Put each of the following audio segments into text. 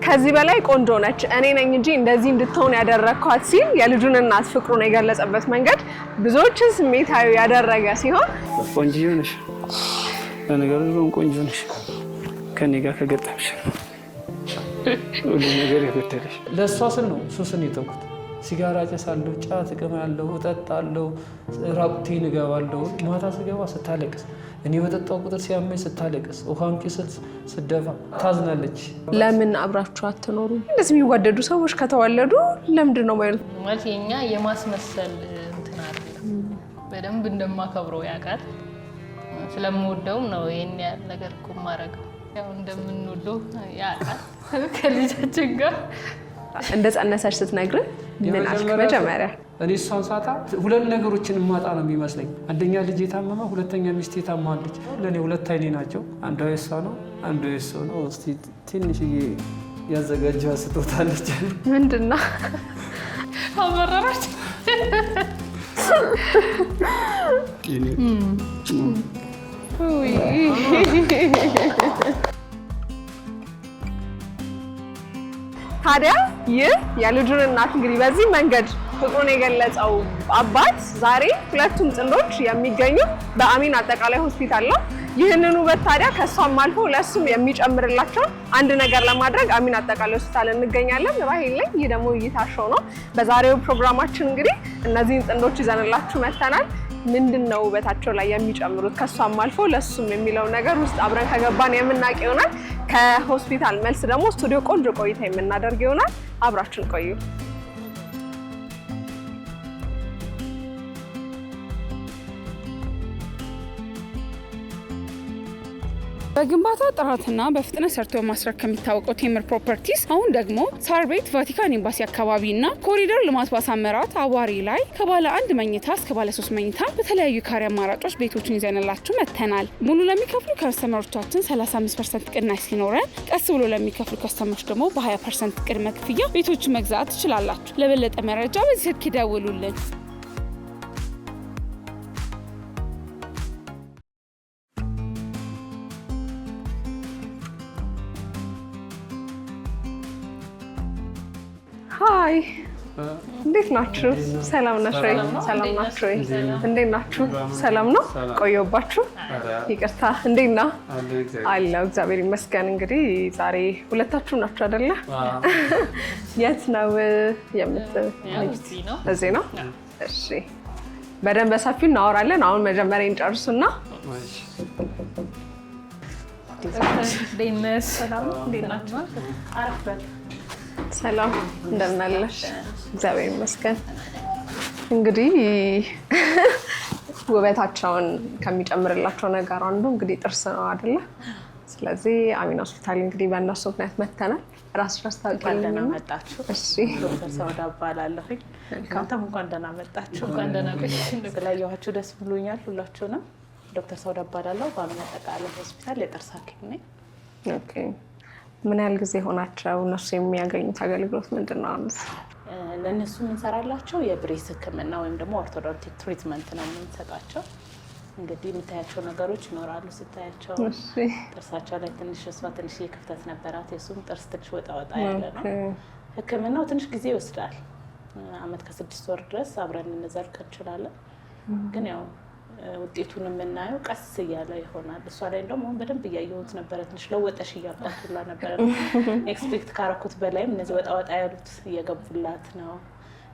ከዚህ በላይ ቆንጆ ነች እኔ ነኝ እንጂ እንደዚህ እንድትሆን ያደረኳት ሲል የልጁን እናት ፍቅሩን የገለጸበት መንገድ ብዙዎችን ስሜታዊ ያደረገ ሲሆን ቆንጆ ነሽ ለነገሩ ቆንጆ ነሽ ከኔ ጋር ከገጠምሽ ሁሉ ነገር ይወደደሽ ለሷ ስል ነው ሱስን የተውኩት ሲጋራ ጨሳለሁ ጫት እቅማለሁ እጠጣለሁ ራቁቴን እገባለሁ ማታ ስገባ ስታለቅስ እኔ በጠጣው ቁጥር ሲያመኝ ስታለቅስ ውሃም ቂስል ስደፋ ታዝናለች ለምን አብራችሁ አትኖሩ እንደዚህ የሚዋደዱ ሰዎች ከተወለዱ ለምንድን ነው ማለት የኛ የማስመሰል እንትን አይደለም በደንብ እንደማከብረው ያውቃል ስለምወደው ነው ይሄን ያህል ነገር እኮ ማረገው ያው እንደምንወደው ያውቃል ከልጃችን ጋር እንደ ጸነሰሽ ስትነግር ምን አልክ መጀመሪያ እኔ እሷን ሳጣ ሁለት ነገሮችን ማጣ ነው የሚመስለኝ አንደኛ ልጅ የታመመ ሁለተኛ ሚስት የታማለች ለኔ ሁለት አይኔ ናቸው አንዱ የሷ ነው አንዱ የሱ ነው እስቲ ትንሽ ያዘጋጀው ስጦታለች ምንድነው አመረረች ታዲያ ይህ የልጁን እናት እንግዲህ በዚህ መንገድ ፍቅሩን የገለጸው አባት ዛሬ ሁለቱም ጥንዶች የሚገኙ በአሚን አጠቃላይ ሆስፒታል ነው። ይህንን ውበት ታዲያ ከሷም አልፎ ለሱም የሚጨምርላቸው አንድ ነገር ለማድረግ አሚን አጠቃላይ ሆስፒታል እንገኛለን። ራሄል ላይ ይህ ደግሞ እይታ ሾው ነው። በዛሬው ፕሮግራማችን እንግዲህ እነዚህን ጥንዶች ይዘንላችሁ መጥተናል። ምንድነው ውበታቸው ላይ የሚጨምሩት ከሷም አልፎ ለሱም የሚለው ነገር ውስጥ አብረን ከገባን የምናውቅ ይሆናል። ከሆስፒታል መልስ ደግሞ ስቱዲዮ ቆንጆ ቆይታ የምናደርግ ይሆናል። አብራችን ቆዩ። በግንባታ ጥራትና በፍጥነት ሰርቶ ማስረከብ ከሚታወቀው ቴምር ፕሮፐርቲስ አሁን ደግሞ ሳር ቤት ቫቲካን ኤምባሲ አካባቢና ኮሪደር ልማት ባሳመራት አዋሪ ላይ ከባለ 1 መኝታ እስከ ባለ 3 መኝታ በተለያዩ ካሬ አማራጮች ቤቶችን ይዘንላችሁ መጥተናል። ሙሉ ለሚከፍሉ ከስተመሮቻችን 35% ቅናሽ ሲኖረን ቀስ ብሎ ለሚከፍሉ ከስተመሮች ደግሞ በ20% ቅድመ ክፍያ ቤቶችን መግዛት ትችላላችሁ። ለበለጠ መረጃ በዚህ ስልክ ይደውሉልን። ሃይ እንዴት ናችሁ? ሰላም ናችሁ? ሰላም ናችሁ? እንዴት ናችሁ? ሰላም ነው? ቆየሁባችሁ? ይቅርታ እንዴት ነው? አለሁ እግዚአብሔር ይመስገን። እንግዲህ ዛሬ ሁለታችሁ ናችሁ አይደለ? የት ነው እዚህ ነው? እሺ በደንብ በሰፊው እናወራለን። አሁን መጀመሪያ እንጨርሱና ሰላም እንደምን አለሽ? እግዚአብሔር ይመስገን። እንግዲህ ውበታቸውን ከሚጨምርላቸው ነገር አንዱ እንግዲህ ጥርስ ነው አይደለ? ስለዚህ አሚን ሆስፒታል እንግዲህ በእነሱ ምክንያት መተናል። ራስሽ አስታውቂልኝ። ደህና መጣችሁ። እሺ ዶክተር ሰውዳ እባላለሁኝ። ካንተም እንኳን ደህና መጣችሁ። እንኳን ደህና ቆይሽ። ስላየኋችሁ ደስ ብሎኛል ሁላችሁንም። ዶክተር ሰውዳ እባላለሁ በአሚን አጠቃላይ ሆስፒታል የጥርስ ሐኪም ነኝ። ኦኬ ምን ያህል ጊዜ ሆናቸው እነሱ የሚያገኙት አገልግሎት ምንድነው? ለእነሱ የምንሰራላቸው የብሬስ ህክምና ወይም ደግሞ ኦርቶዶንቲክ ትሪትመንት ነው የምንሰጣቸው። እንግዲህ የምታያቸው ነገሮች ይኖራሉ። ስታያቸው ጥርሳቸው ላይ ትንሽ ክፍተት ነበራት። የሱም ጥርስ ትንሽ ወጣ ያለ ነው። ህክምናው ትንሽ ጊዜ ይወስዳል። አመት ከ6 ወር ድረስ አብረን እንዘልቅ እንችላለን። ግን ያው ውጤቱን የምናየው ቀስ እያለ ይሆናል። እሷ ላይ እንደውም አሁን በደንብ እያየሁት ነበረ። ትንሽ ለወጠሽ እያልኳት ሁላ ነበረ። ኤክስፔክት ካረኩት በላይም እነዚህ ወጣ ያሉት እየገቡላት ነው።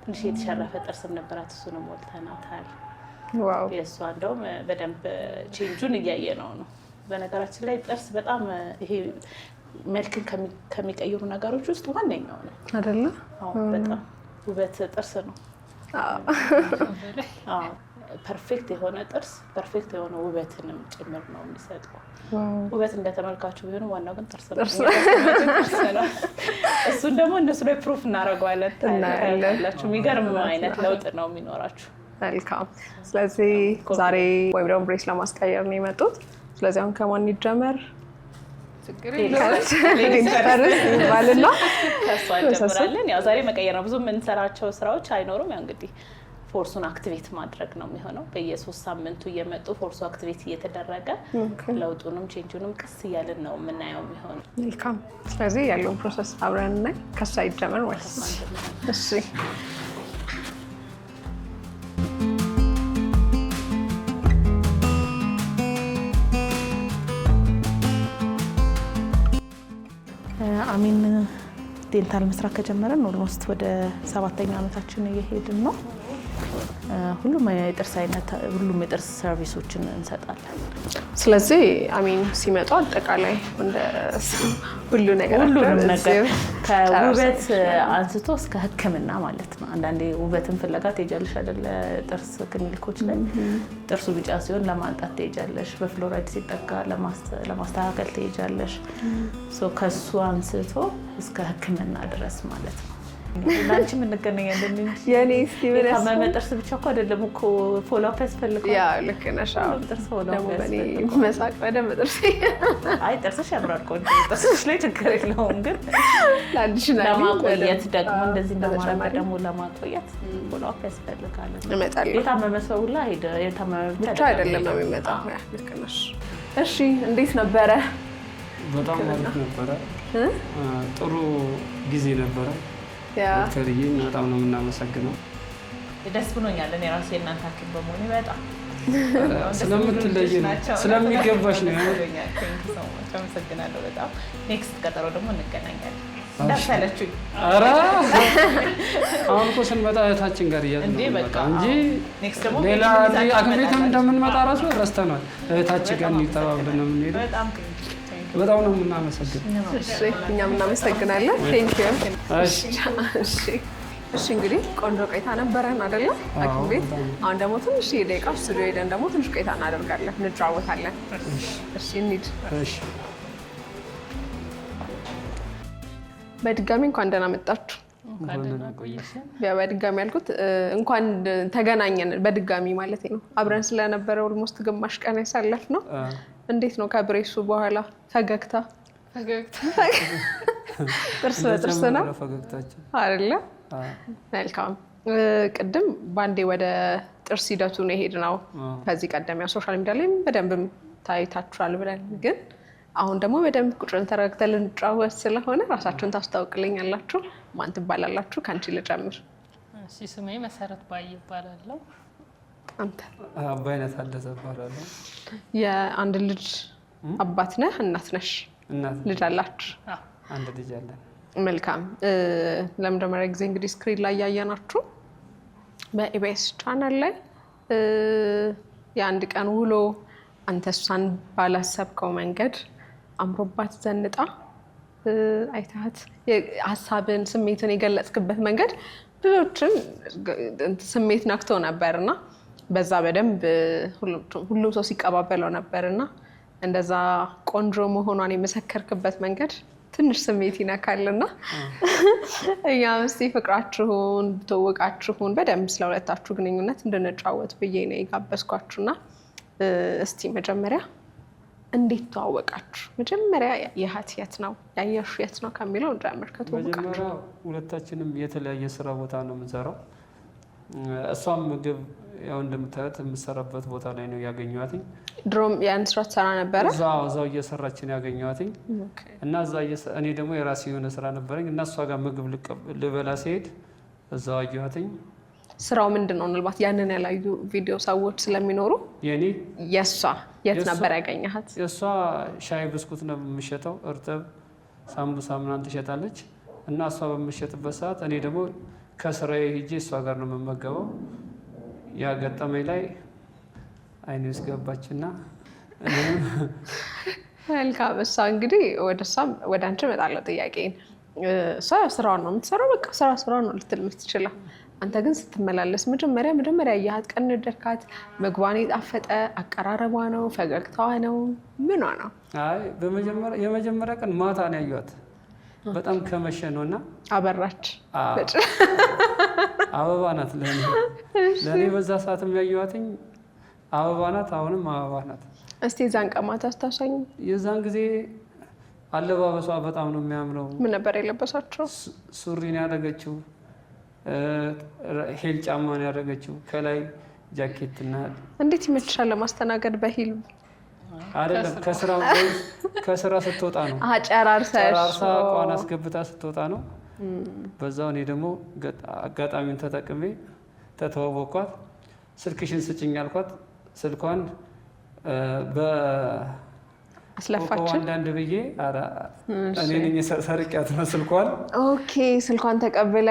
ትንሽ የተሸረፈ ጥርስም ነበራት። እሱንም ሞልተናታል። ዋው! የእሷ እንደውም በደንብ ቼንጁን እያየ ነው። በነገራችን ላይ ጥርስ በጣም ይሄ መልክን ከሚቀይሩ ነገሮች ውስጥ ዋነኛው ነው አይደለ? አዎ፣ በጣም ውበት ጥርስ ነው። አዎ ፐርፌክት የሆነ ጥርስ ፐርፌክት የሆነ ውበትንም ጭምር ነው የሚሰጠው። ውበት እንደተመልካቹ ቢሆንም ዋናው ግን ጥርስ ነው። እሱን ደግሞ እነሱ ላይ ፕሩፍ እናደርገዋለን። ታያላችሁ። የሚገርም አይነት ለውጥ ነው የሚኖራችሁ። መልካም። ስለዚህ ዛሬ ወይም ደግሞ ብሬስ ለማስቀየር ነው የመጡት። ስለዚህ አሁን ከማን ይጀመር? ከእሷ እንጀምራለን። ያው ዛሬ መቀየር ነው። ብዙ የምንሰራቸው ስራዎች አይኖሩም። ያው እንግዲህ ፎርሱን አክቲቬት ማድረግ ነው የሚሆነው። በየ3 ሳምንቱ እየመጡ ፎርሱ አክቲቬት እየተደረገ ለውጡንም ቼንጁንም ቀስ እያልን ነው የምናየው የሚሆነው። መልካም። ስለዚህ ያለውን ፕሮሰስ አብረን እናይ። ከሳ ይጀመር ማለት ነው። እሺ አሚን ዴንታል መስራት ከጀመረን ኦልሞስት ወደ 7ኛ ዓመታችን እየሄድን ነው። ሁሉም የጥርስ አይነት ሁሉም የጥርስ ሰርቪሶችን እንሰጣለን። ስለዚህ አሚን ሲመጡ አጠቃላይ እንደ ሁሉ ነገር ከውበት አንስቶ እስከ ሕክምና ማለት ነው። አንዳንዴ ውበትን ፍለጋ ትሄጃለሽ አይደለ? ጥርስ ክሊኒኮች ላይ ጥርሱ ቢጫ ሲሆን ለማንጣት ትሄጃለሽ፣ በፍሎራይድ ሲጠጋ ለማስተካከል ትሄጃለሽ። ከሱ አንስቶ እስከ ሕክምና ድረስ ማለት ነው። ላንቺ ምን እንገናኛለን እንጂ የኔ እስቲ ምን ታመመ ጥርስ ብቻ እኮ አይደለም እኮ ፎሎ አፕ ያስፈልጋል። ያ ልክ ነሽ። ጥርስ ፎሎ አፕ ያስፈልጋል። መሳቅ በደንብ ጥርስ አይ ጥርስሽ ያምራል ቆንጆ ጥርስሽ ላይ ችግር የለውም፣ ግን ለማቆየት ደግሞ እንደዚህ እንደማረግ ደግሞ ለማቆየት ፎሎ አፕ ያስፈልጋል። እመጣለሁ። የታመመ ሰው ሁላ ሄደ የታመመ ብቻ አይደለም ነው የሚመጣው። ያ ልክ ነሽ። እሺ እንዴት ነበረ? በጣም አሪፍ ነበረ። ጥሩ ጊዜ ነበረ። ዶክተርዬ በጣም ነው የምናመሰግነው። ደስ ብሎኛል። እኔ ራሴ እናንተ ሐኪም በመሆኔ በጣም ስለምትለይ ስለሚገባሽ ነው። አመሰግናለሁ በጣም። ኔክስት ቀጠሮ ደግሞ እንገናኛለን። እንዳሰለችኝ። ኧረ አሁን እኮ ስንመጣ እህታችን ጋር እያልን ነው እንጂ ሌላ ሐኪም ቤትም እንደምንመጣ ራሱ ረስተናል። እህታችን ጋር እንተባብለን ነው የምንሄደው። በጣም ነው የምናመሰግነው። እሺ እኛም እናመሰግናለን። ቴንክ ዩ። እሺ እንግዲህ ቆንጆ ቆይታ ነበረን አይደለ? ሐኪም ቤት። አሁን ደግሞ ትንሽ ደቂቃ ስቱዲዮ ሄደን ደግሞ ትንሽ ቆይታ እናደርጋለን፣ እንጫወታለን። እሺ እንሂድ። እሺ በድጋሚ እንኳን ደህና መጣችሁ። ያው በድጋሚ ያልኩት እንኳን ተገናኘን በድጋሚ ማለት ነው። አብረን ስለነበረ ኦልሞስት ግማሽ ቀን ያሳለፍ ነው። እንዴት ነው ከብሬሱ በኋላ ፈገግታ? ጥርስ በጥርስ ነው አይደለ? መልካም። ቅድም ባንዴ ወደ ጥርስ ሂደቱ ነው የሄድነው። ከዚህ ቀደም ያው ሶሻል ሚዲያ ላይ በደንብ ታይታችኋል ብለን፣ ግን አሁን ደግሞ በደንብ ቁጭን ተረጋግተን ልንጫወት ስለሆነ ራሳችሁን ታስተዋውቁልኛላችሁ። ማን ትባላላችሁ? ከአንቺ ልጀምር። እሺ ስሜ መሰረት ባይ ይባላለሁ። አንተ? አባይነት አደሰ እባላለሁ። የአንድ ልጅ አባት ነህ? እናት ነሽ? ልጅ አላችሁ? አንድ ልጅ አለን። መልካም። ለመጀመሪያ ጊዜ እንግዲህ ስክሪን ላይ ያየናችሁ በኢቢኤስ ቻናል ላይ የአንድ ቀን ውሎ አንተ እሷን ባላሰብከው መንገድ አምሮባት ዘንጣ አይታት ሀሳብን ስሜትን የገለጽክበት መንገድ ብዙዎችን ስሜት ነክቶ ነበርና በዛ በደንብ ሁሉም ሰው ሲቀባበለው ነበርና እንደዛ ቆንጆ መሆኗን የመሰከርክበት መንገድ ትንሽ ስሜት ይነካልና እኛም እስቲ ፍቅራችሁን ተወቃችሁን በደንብ ስለሁለታችሁ ግንኙነት እንድንጫወት ብዬ ነው የጋበዝኳችሁና እስቲ መጀመሪያ እንዴት ተዋወቃችሁ? መጀመሪያ ያያት የት ነው ያየሽው የት ነው ከሚለው እንጀምር። ከተዋወቃችሁ ሁለታችንም የተለያየ ስራ ቦታ ነው የምንሰራው። እሷም ምግብ ያው እንደምታዩት የምሰራበት ቦታ ላይ ነው ያገኘኋት። ድሮም ያን ስራ ትሰራ ነበረ? እዛው እየሰራች ነው ያገኘኋት እና እኔ ደግሞ የራሴ የሆነ ስራ ነበረኝ እና እሷ ጋር ምግብ ልበላ ሲሄድ እዛው አየኋት። ስራው ምንድን ነው? ምናልባት ያንን ያላዩ ቪዲዮ ሰዎች ስለሚኖሩ የኔ የእሷ የት ነበር ያገኘሃት? የእሷ ሻይ ብስኩት ነው የምሸጠው፣ እርጥብ ሳምቡሳ ምናምን ትሸጣለች እና እሷ በምሸጥበት ሰዓት እኔ ደግሞ ከስራዬ ሂጄ እሷ ጋር ነው የምመገበው። ያገጠመኝ ላይ አይኔ ውስጥ ገባችና መልካም። እሷ እንግዲህ ወደ አንቺ እመጣለሁ ጥያቄን። እሷ ስራዋን ነው የምትሰራው፣ በቃ ስራዋን ነው ልትል የምትችለው። አንተ ግን ስትመላለስ መጀመሪያ ያያት ቀን ደርካት ምግቧን የጣፈጠ አቀራረቧ ነው ፈገግታዋ ነው ምኗ ነው? አይ የመጀመሪያ ቀን ማታ ነው ያየኋት። በጣም ከመሸ ነውና አበራች። አበባ ናት ለኔ በዛ ሰዓት የሚያየዋትኝ አበባ ናት። አሁንም አበባ ናት። እስቲ የዛን ቀን ማታ አስታውሳኝ። የዛን ጊዜ አለባበሷ በጣም ነው የሚያምረው። ምን ነበር የለበሳቸው? ሱሪን ያደረገችው ሄል ጫማ ነው ያደረገችው ከላይ ጃኬትና። እንዴት ይመችሻል ለማስተናገድ በሂል? አይደለም ከስራ ስትወጣ ነው። ጨራርሳ ቋን አስገብታ ስትወጣ ነው። በዛው እኔ ደግሞ አጋጣሚውን ተጠቅሜ ተተዋወቅኳት። ስልክሽን ስጭኝ አልኳት። ስልኳን አስለፋችን አንዳንድ ብዬ እኔ ነኝ ሰርቄያት ነው ስልኳን። ኦኬ ስልኳን ተቀብለ?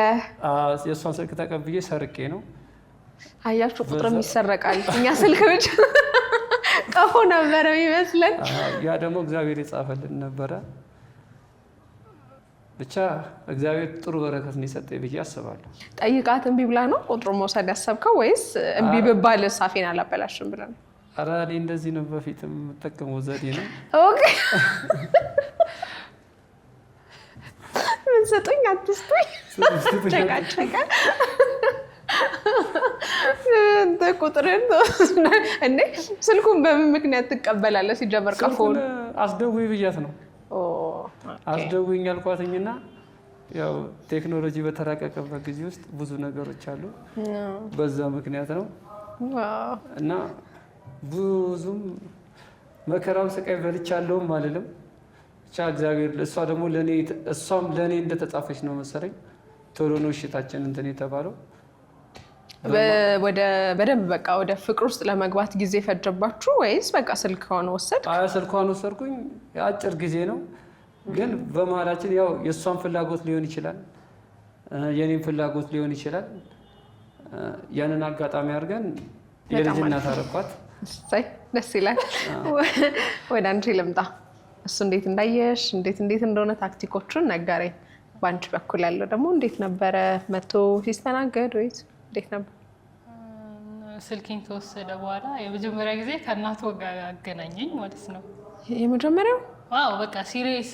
የእሷን ስልክ ተቀብዬ ሰርቄ ነው። አያችሁ ቁጥርም ይሰረቃል። እኛ ስልክ ብቻ ቀፎ ነበረ የሚመስለን። ያ ደግሞ እግዚአብሔር የጻፈልን ነበረ። ብቻ እግዚአብሔር ጥሩ በረከት ነው የሰጠኝ ብዬ አስባለሁ። ጠይቃት እምቢ ብላ ነው ቁጥሩን መውሰድ ያሰብከው ወይስ እምቢ ብባል ሳፌን አላበላሽም ብለህ ነው? ኧረ እኔ እንደዚህ ነው በፊት የምጠቀመው ዘዴ ነው። ኦኬ ምን ሰጡኝ አትስጡኝ ጨቃጨቃ ቁጥርን እኔ ስልኩን በምን ምክንያት ትቀበላለህ? ሲጀመር ቀፎን አስደውይ ብያት ነው። አስደውይኝ አልኳትኝና ያው ቴክኖሎጂ በተራቀቀበት ጊዜ ውስጥ ብዙ ነገሮች አሉ። በዛ ምክንያት ነው እና ብዙም መከራም ስቃይ በልቻለሁም አልልም። ብቻ እግዚአብሔር እሷም ለእኔ እንደተጻፈች ነው መሰለኝ ቶሎ ነው እሽታችን እንትን የተባለው። በደንብ በቃ ወደ ፍቅር ውስጥ ለመግባት ጊዜ ፈጀባችሁ ወይስ በቃ ስልኳን ወሰድክ? ስልኳን ወሰድኩኝ። አጭር ጊዜ ነው ግን በመሀላችን ያው የእሷን ፍላጎት ሊሆን ይችላል፣ የኔም ፍላጎት ሊሆን ይችላል። ያንን አጋጣሚ አድርገን የልጅ እናት አደረኳት። ደስ ይላል። ወደ አንቺ ልምጣ። እሱ እንዴት እንዳየሽ እንዴት እንደሆነ ታክቲኮቹን ነገረኝ። በአንቺ በኩል ያለው ደግሞ እንዴት ነበረ? መቶ ሲስተናገድ ወይስ እንዴት ነበር? ስልኬን ከወሰደ በኋላ የመጀመሪያ ጊዜ ከእናቱ ጋር አገናኘኝ ማለት ነው። የመጀመሪያው? አዎ በቃ ሲሪየስ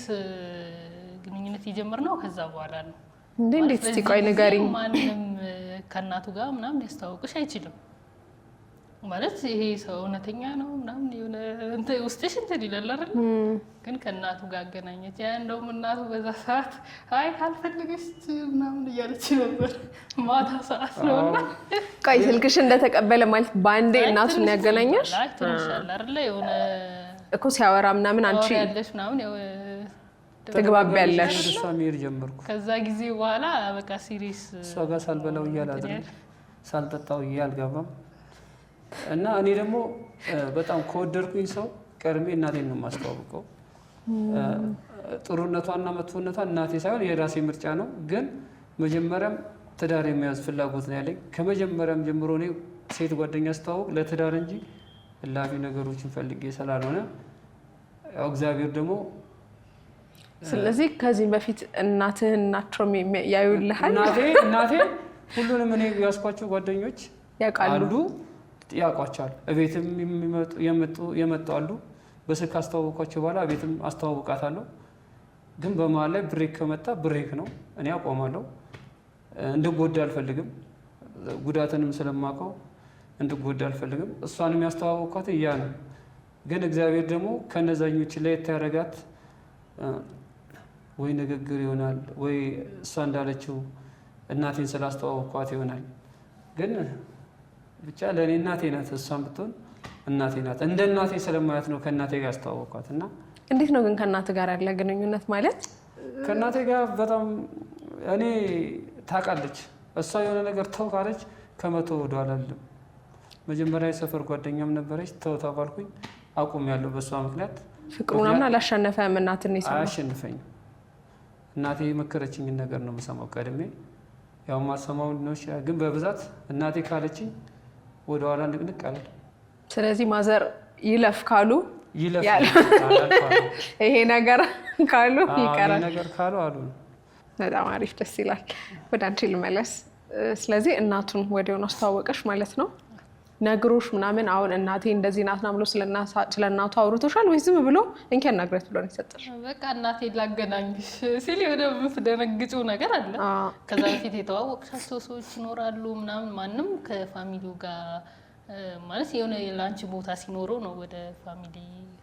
ግንኙነት የጀመርነው ከዛ በኋላ ነው። እንዴት እስቲ ቆይ ንገሪኝ። ማንም ከእናቱ ጋር ምናምን ሊያስተዋውቅሽ አይችልም ማለት ይሄ ሰው እውነተኛ ነው ምናምን የሆነ ውስጥሽ እንትን ይላል አይደል? ግን ከእናቱ ጋር አገናኘች። ያ እንደውም እናቱ በዛ ሰዓት አይ ካልፈልግሽ ምናምን እያለች ነበር። ማታ ሰዓት ነውና ቆይ ስልክሽ እንደተቀበለ ማለት በአንዴ እናቱን ያገናኘሽ? አይ ትንሻል አይደል? የሆነ እኮ ሲያወራ ምናምን አንቺ ያለሽ ምናምን ትግባቢያለሽ። ሳሚር ጀመርኩ። ከዛ ጊዜ በኋላ በቃ ሲሪየስ እሷ ጋር ሳልበላው እያላድር ሳልጠጣው እያልገባም እና እኔ ደግሞ በጣም ከወደድኩኝ ሰው ቀድሜ እናቴን ነው የማስተዋውቀው። ጥሩነቷና መጥፎነቷ እናቴ ሳይሆን የራሴ ምርጫ ነው። ግን መጀመሪያም ትዳር የመያዝ ፍላጎት ነው ያለኝ። ከመጀመሪያም ጀምሮ እኔ ሴት ጓደኛ አስተዋውቅ ለትዳር እንጂ እላፊ ነገሮችን ፈልጌ ስላልሆነ ያው እግዚአብሔር ደግሞ ስለዚህ ከዚህ በፊት እናትህን ናቸው ያዩልሃል? እናቴ ሁሉንም እኔ ያስኳቸው ጓደኞች ያውቃሉ፣ ያውቋቸዋል። እቤትም የመጡ አሉ። በስልክ አስተዋወቋቸው በኋላ እቤትም አስተዋውቃታለሁ። ግን በመሀል ላይ ብሬክ ከመጣ ብሬክ ነው፣ እኔ አቆማለሁ። እንድጎዳ አልፈልግም። ጉዳትንም ስለማውቀው እንድጎዳ አልፈልግም። እሷንም ያስተዋወቅኳት እያ ነው። ግን እግዚአብሔር ደግሞ ከነዛኞች ላይ ያደረጋት ወይ ንግግር ይሆናል ወይ እሷ እንዳለችው እናቴን ስላስተዋወቅኳት ይሆናል። ግን ብቻ ለእኔ እናቴ ናት። እሷን ብትሆን እናቴ ናት። እንደ እናቴ ስለማያት ነው ከእናቴ ጋር ያስተዋወቅኳት። እና እንዴት ነው ግን ከእናት ጋር ያለ ግንኙነት ማለት? ከእናቴ ጋር በጣም እኔ ታውቃለች። እሷ የሆነ ነገር ተው ካለች ከመቶ ወደኋላ አልልም። መጀመሪያ የሰፈር ጓደኛም ነበረች። ተው ተባልኩኝ፣ አቁሜያለሁ በእሷ ምክንያት። ፍቅሩ ምናምን አላሸነፈም? እናትን ይሰማል? አያሸንፈኝም። እናቴ የመከረችኝን ነገር ነው የምሰማው ቀድሜ። ያው ማሰማው ነው ይችላል፣ ግን በብዛት እናቴ ካለችኝ ወደኋላ ንቅንቅ አለ። ስለዚህ ማዘር ይለፍ ካሉ ይለፍ ይሄ ነገር ካሉ ይቀራል። ይሄ ነገር ካሉ አሉ። በጣም አሪፍ፣ ደስ ይላል። ወደ አንቺ ልመለስ። ስለዚህ እናቱን ወዲያውኑ አስተዋወቀሽ ማለት ነው? ነግሮሽ ምናምን አሁን እናቴ እንደዚህ ናት ና ብሎ ስለ እናቱ አውርቶሻል ወይ ዝም ብሎ እንኪያ ናግረት ብሎ ነው የሰጠሽ? በቃ እናቴ ላገናኝሽ ሲል የሆነ የምትደነግጪው ነገር አለ። ከዛ በፊት የተዋወቅሻቸው ሰዎች ይኖራሉ ምናምን። ማንም ከፋሚሊው ጋር ማለት የሆነ ለአንቺ ቦታ ሲኖረው ነው ወደ ፋሚሊ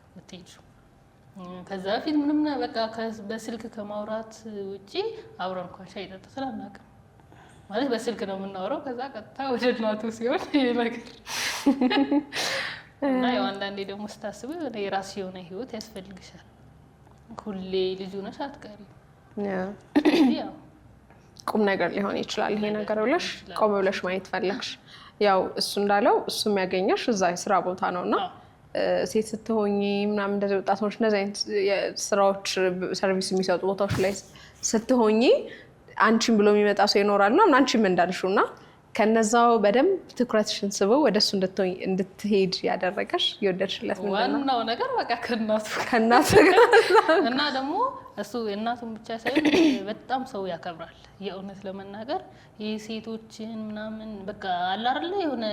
የምትሄጂው። ከዛ በፊት ምንም በቃ በስልክ ከማውራት ውጪ አብረን እንኳን ሻይ ጠጥተን አናውቅም። ማለት በስልክ ነው የምናወራው። ከዛ ቀጥታ ወደ እናቱ ሲሆን ይሄ ነገር እና ያው አንዳንዴ ደግሞ ስታስበው የራስ የሆነ ህይወት ያስፈልግሻል። ሁሌ ልጁ ነሽ አትቀሪም። ያው ቁም ነገር ሊሆን ይችላል ይሄ ነገር ብለሽ ቆም ብለሽ ማየት ፈለግሽ። ያው እሱ እንዳለው እሱ የሚያገኘሽ እዛ የስራ ቦታ ነውና ሴት ስትሆኚ ምናምን እንደዚህ ወጣቶች እንደዚህ አይነት ስራዎች ሰርቪስ የሚሰጡ ቦታዎች ላይ ስትሆኚ አንቺን ብሎ የሚመጣ ሰው ይኖራልና አንቺም እንዳልሽውና ከነዛው በደንብ ትኩረትሽን ስበው ወደሱ እንድትሄድ ያደረገሽ የወደድሽለት ምንድነው? ዋናው ነገር በቃ ከእናቱ እና ደግሞ እሱ እናቱን ብቻ ሳይሆን በጣም ሰው ያከብራል። የእውነት ለመናገር የሴቶችን ምናምን በቃ አለ አይደለ የሆነ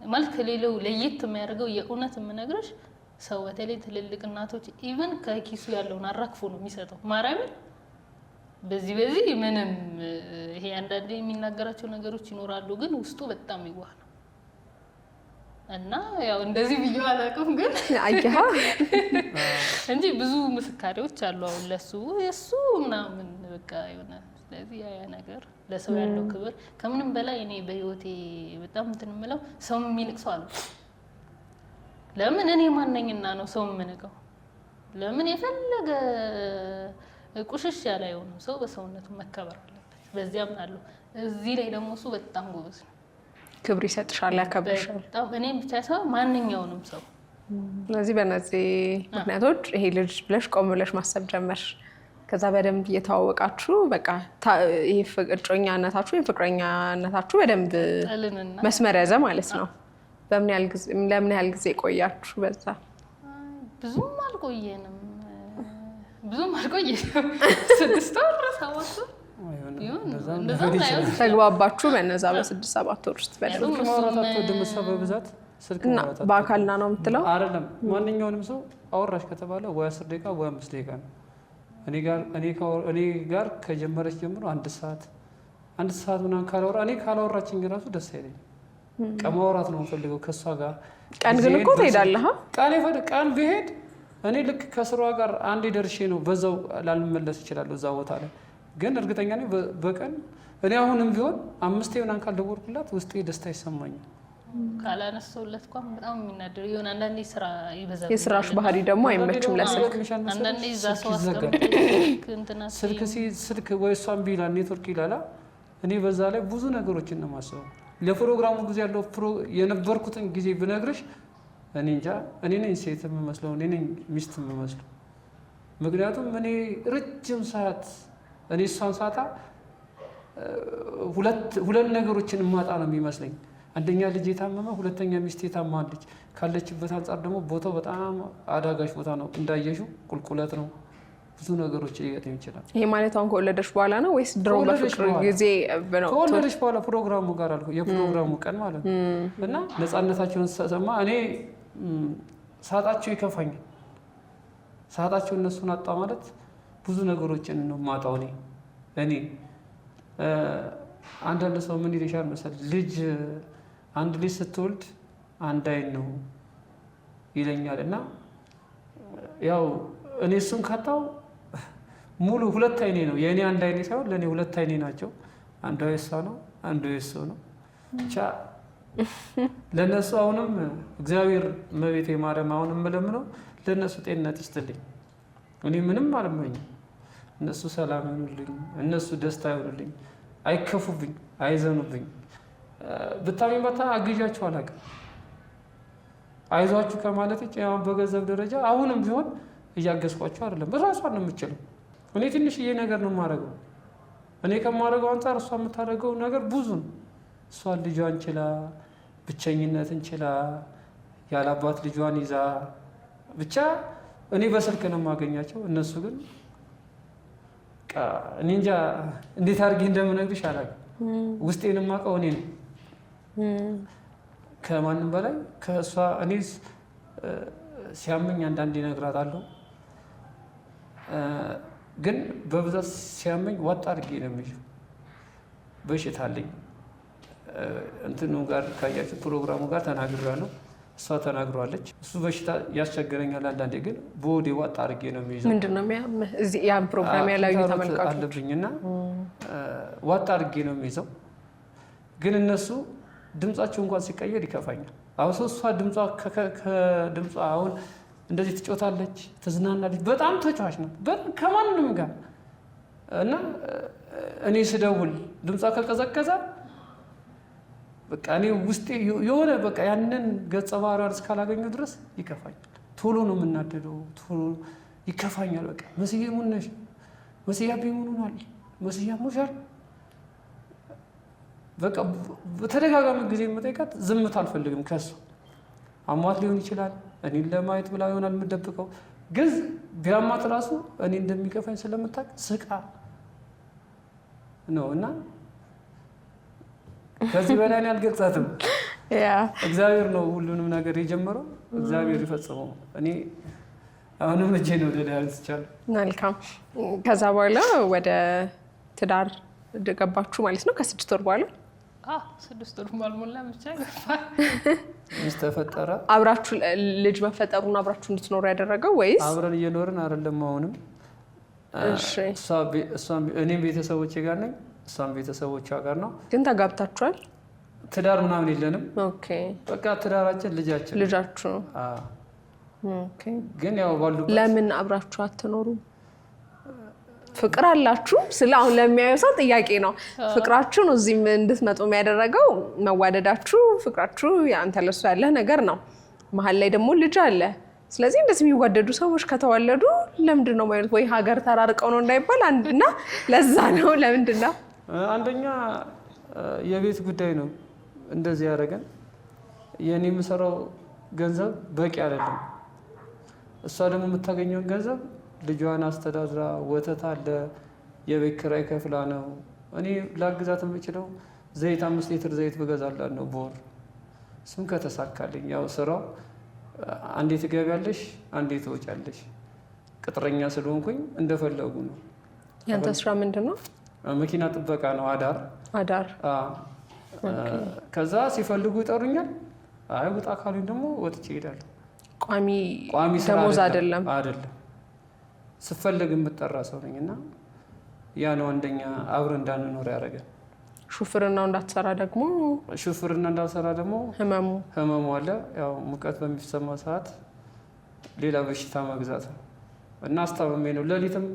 ማለት ከሌላው ለየት የሚያደርገው የእውነት የምነግርሽ ሰው በተለይ ትልልቅ እናቶች ኢቭን ከኪሱ ያለውን አራክፎ ነው የሚሰጠው ማርያምን። በዚህ ምንም ይሄ አንዳንዴ የሚናገራቸው ነገሮች ይኖራሉ፣ ግን ውስጡ በጣም ይዋህ ነው እና ያው እንደዚህ ብዬ አላውቅም፣ ግን አያህ እንጂ ብዙ ምስካሪዎች አሉ አሁን ለሱ የሱ ምናምን በቃ የሆነ ስለዚህ ያ ነገር ለሰው ያለው ክብር ከምንም በላይ እኔ በህይወቴ በጣም እንትን የምለው ሰው የሚንቅ ሰው አለ። ለምን እኔ ማንነኝና ነው ሰው የምንቀው? ለምን የፈለገ ቁሽሽ ያለ የሆነ ሰው በሰውነቱ መከበር አለበት። በዚያም አለው። እዚህ ላይ ደግሞ እሱ በጣም ጎበዝ ነው። ክብር ይሰጥሻል፣ ያከብርሻል። በጣም እኔም ብቻ ሳይሆን ማንኛውንም ሰው። ስለዚህ በእነዚህ ምክንያቶች ይሄ ልጅ ብለሽ ቆም ብለሽ ማሰብ ጀመርሽ። ከዛ በደንብ እየተዋወቃችሁ በቃ ይሄ እጮኛነታችሁ ወይም ፍቅረኛነታችሁ በደንብ መስመር ያዘ ማለት ነው። ለምን ያህል ጊዜ ቆያችሁ? በዛ ብዙም አልቆየንም። 6 ወር 7 ወር ተግባባችሁ በነዛ በ6-7 ወር ውስጥ በደንብ ማውራታችሁ ድምጽ በብዛት ስልክ ማውራታችሁ በአካልና ነው የምትለው አይደለም። ማንኛውንም ሰው አወራሽ ከተባለ ወይ 10 ደቂቃ ወይ 5 ደቂቃ ነው። እኔ ጋር ከጀመረች ጀምሮ 1 ሰዓት ምናምን ካላወራችኝ ራሱ ደስ አይለኝም። ማውራት ነው የምፈልገው ከሷ ጋር። ቀን ግን እኮ ትሄዳለህ። ቀን ብሄድ እኔ ልክ ከስሯ ጋር አንዴ ደርሼ ነው በዛው ላልመለስ እችላለሁ እዛ ቦታ ላይ። ግን እርግጠኛ ነኝ በቀን እኔ አሁንም ቢሆን 5 ምናምን ካልደወልኩላት ውስጤ ደስታ ይሰማኛል። ካላነሳሁለት እንኳን በጣም የሚናደር ይሆን አንዳንዴ ስራ ይበዛል። የስራሽ ባህሪ ደግሞ አይመችም ለስልክ። አንዳንዴ እዛ ሰው ስልክ ወይ እሷም ቢላል ኔትወርክ ይላላ። እኔ በዛ ላይ ብዙ ነገሮችን ነው የማስበው። ለፕሮግራሙ ጊዜ ያለው የነበርኩትን ጊዜ ብነግርሽ እኔ እንጃ። እኔ ነኝ ሴት የምመስለው፣ እኔ ነኝ ሚስት የምመስለው። ምክንያቱም እኔ ረጅም ሰዓት እኔ እሷን ሳጣ ሁለት ነገሮችን ማጣ ነው የሚመስለኝ። አንደኛ ልጅ የታመመ፣ ሁለተኛ ሚስት የታማለች። ካለችበት አንጻር ደግሞ ቦታው በጣም አዳጋች ቦታ ነው። እንዳየሽው ቁልቁለት ነው። ብዙ ነገሮች ሊገጥም ይችላል። ይሄ ማለት አሁን ከወለደሽ በኋላ ነው ወይስ ድሮ በፍቅር ጊዜ ነው? ከወለደሽ በኋላ ፕሮግራሙ ጋር አልኩ፣ የፕሮግራሙ ቀን ማለት ነው። እና ነፃነታቸውን ሰማ። እኔ ሳጣቸው ይከፋኛል። ሳጣቸው እነሱን አጣ ማለት ብዙ ነገሮችን ነው ማጣው። እኔ አንዳንድ ሰው ምን ይልሻል መሰለኝ፣ አንድ ልጅ ስትወልድ አንድ አይን ነው ይለኛል። እና ያው እኔ እሱን ካጣው ሙሉ 2 አይኔ ነው። የእኔ አንድ አይኔ ሳይሆን ለእኔ 2 አይኔ ናቸው። አንዱ የእሷ ነው፣ አንዱ የእሱ ነው። ብቻ ለእነሱ አሁንም እግዚአብሔር እመቤቴ ማርያም አሁንም የምለምነው ለእነሱ ጤንነት ይስጥልኝ። እኔ ምንም አልመኝም። እነሱ ሰላም ይሆኑልኝ፣ እነሱ ደስታ ይሆኑልኝ፣ አይከፉብኝ፣ አይዘኑብኝ። ብታሚን በታ አግዣቸው አላውቅም። አይዟችሁ ከማለት ውጭ በገንዘብ ደረጃ አሁንም ቢሆን እያገዝኳቸው አይደለም። በራሷን ነው የምችለው። እኔ ትንሽዬ ነገር ነው የማደርገው። እኔ ከማደርገው አንጻር እሷ የምታደርገው ነገር ብዙ ነው። እሷ ልጇን ችላ፣ ብቸኝነትን ችላ፣ ያላባት ልጇን ይዛ፣ ብቻ እኔ በስልክ ነው የማገኛቸው። እነሱ ግን እኔ እንጃ እንዴት አድርጌ እንደምነግርሽ አላውቅም። ውስጤን የማውቀው እኔ ነው ከማንም በላይ ከእሷ። እኔ ሲያመኝ አንዳንዴ እነግራታለሁ፣ ግን በብዛት ሲያመኝ ወጣ አድርጌ ነው የምይዘው። በሽታ አለኝ። እንትኑ ጋር ካያችሁ ፕሮግራሙ ጋር ተናግሬያለሁ። እሷ ተናግሯለች። እሱ በሽታ ያስቸግረኛል አንዳንዴ፣ ግን በወዴ ዋጥ አድርጌ ነው የሚይዘው። ምንድን ነው የሚያምህ? እዚህ ያን ፕሮግራም ያላዩ ተመልካቾች አለብኝና ዋጥ አድርጌ ነው የሚይዘው። ግን እነሱ ድምጻቸው እንኳን ሲቀየር ይከፋኛል። አሁን እሷ ከድምጿ አሁን እንደዚህ ትጮታለች፣ ትዝናናለች፣ በጣም ተጫዋች ነው ከማንም ጋር እና እኔ ስደውል ድምጿ ከቀዘቀዘ በቃ እኔ ውስጤ የሆነ በቃ ያንን ገጸ ባህሪዋን እስካላገኘው ድረስ ይከፋኛል። ቶሎ ነው የምናደደው፣ ቶሎ ይከፋኛል። በቃ መስዬ ሙነሽ መስያ ቢሙኑናል መስያ ሙሻል በቃ በተደጋጋሚ ጊዜ የምጠይቃት ዝምታ አልፈልግም። ከሱ አሟት ሊሆን ይችላል፣ እኔን ለማየት ብላ ይሆናል የምደብቀው። ግን ቢያማት ራሱ እኔ እንደሚከፋኝ ስለምታውቅ ስቃ ነው እና ከዚህ በላይ አልገልጻትም። እግዚአብሔር ነው ሁሉንም ነገር የጀመረው፣ እግዚአብሔር ይፈጽመው። እኔ አሁንም እጄ ነው ወደ ዳር ስቻለሁ። መልካም። ከዛ በኋላ ወደ ትዳር ገባችሁ ማለት ነው? ከ6 ወር በኋላ 6 ወር ባልሞላ ብቻ ገባ ሚስት ተፈጠረ። አብራችሁ ልጅ መፈጠሩን አብራችሁ እንድትኖሩ ያደረገው ወይስ አብረን እየኖርን አይደለም? አሁንም እኔም ቤተሰቦቼ ጋር ነኝ፣ እሷም ቤተሰቦቿ ጋር ነው። ግን ተጋብታችኋል? ትዳር ምናምን የለንም። ኦኬ። በቃ ትዳራችን ልጃችሁ ነው። ኦኬ። ግን ያው ባሉበት ለምን አብራችሁ አትኖሩ? ፍቅር አላችሁ? ስለ አሁን ለሚያየው ሰው ጥያቄ ነው። ፍቅራችሁ ነው እዚህም እንድትመጡ የሚያደረገው መዋደዳችሁ፣ ፍቅራችሁ አንተ ለሱ ያለህ ነገር ነው። መሀል ላይ ደግሞ ልጅ አለ። ስለዚህ እንደዚህ የሚዋደዱ ሰዎች ከተወለዱ ለምንድን ነው ማለት ወይ ሀገር ተራርቀው ነው እንዳይባል አንድና ለዛ ነው። ለምንድን ነው? አንደኛ የቤት ጉዳይ ነው እንደዚህ ያደረገን። የኔ የምሰራው ገንዘብ በቂ አይደለም። እሷ ደግሞ የምታገኘውን ገንዘብ ልጇን አስተዳድራ ወተት አለ፣ የቤት ኪራይ ከፍላ ነው። እኔ ላግዛት የምችለው ዘይት 5 ሊትር ዘይት ብገዛላት ነው በወር። እሱም ከተሳካልኝ ያው ስራው አንዴ ትገቢያለሽ አንዴ ትወጫለሽ። ቅጥረኛ ስለሆንኩኝ እንደፈለጉ ነው። ያንተ ስራ ምንድን ነው? መኪና ጥበቃ ነው። አዳር ከዛ ሲፈልጉ ይጠሩኛል። አይ ውጣ ካሉኝ ደግሞ ወጥቼ እሄዳለሁ። ቋሚ ደሞዝ አይደለም። ስፈልግ የምጠራ ሰው ነኝ እና ያ ነው አንደኛ አብረን እንዳንኖር ያደረገን። ሹፍርናው እንዳትሰራ ደግሞ ህመሙ አለ። ያው ሙቀት በሚሰማ ሰዓት ሌላ በሽታ መግዛት ነው እና አስታመሜ ነው። ሌሊትም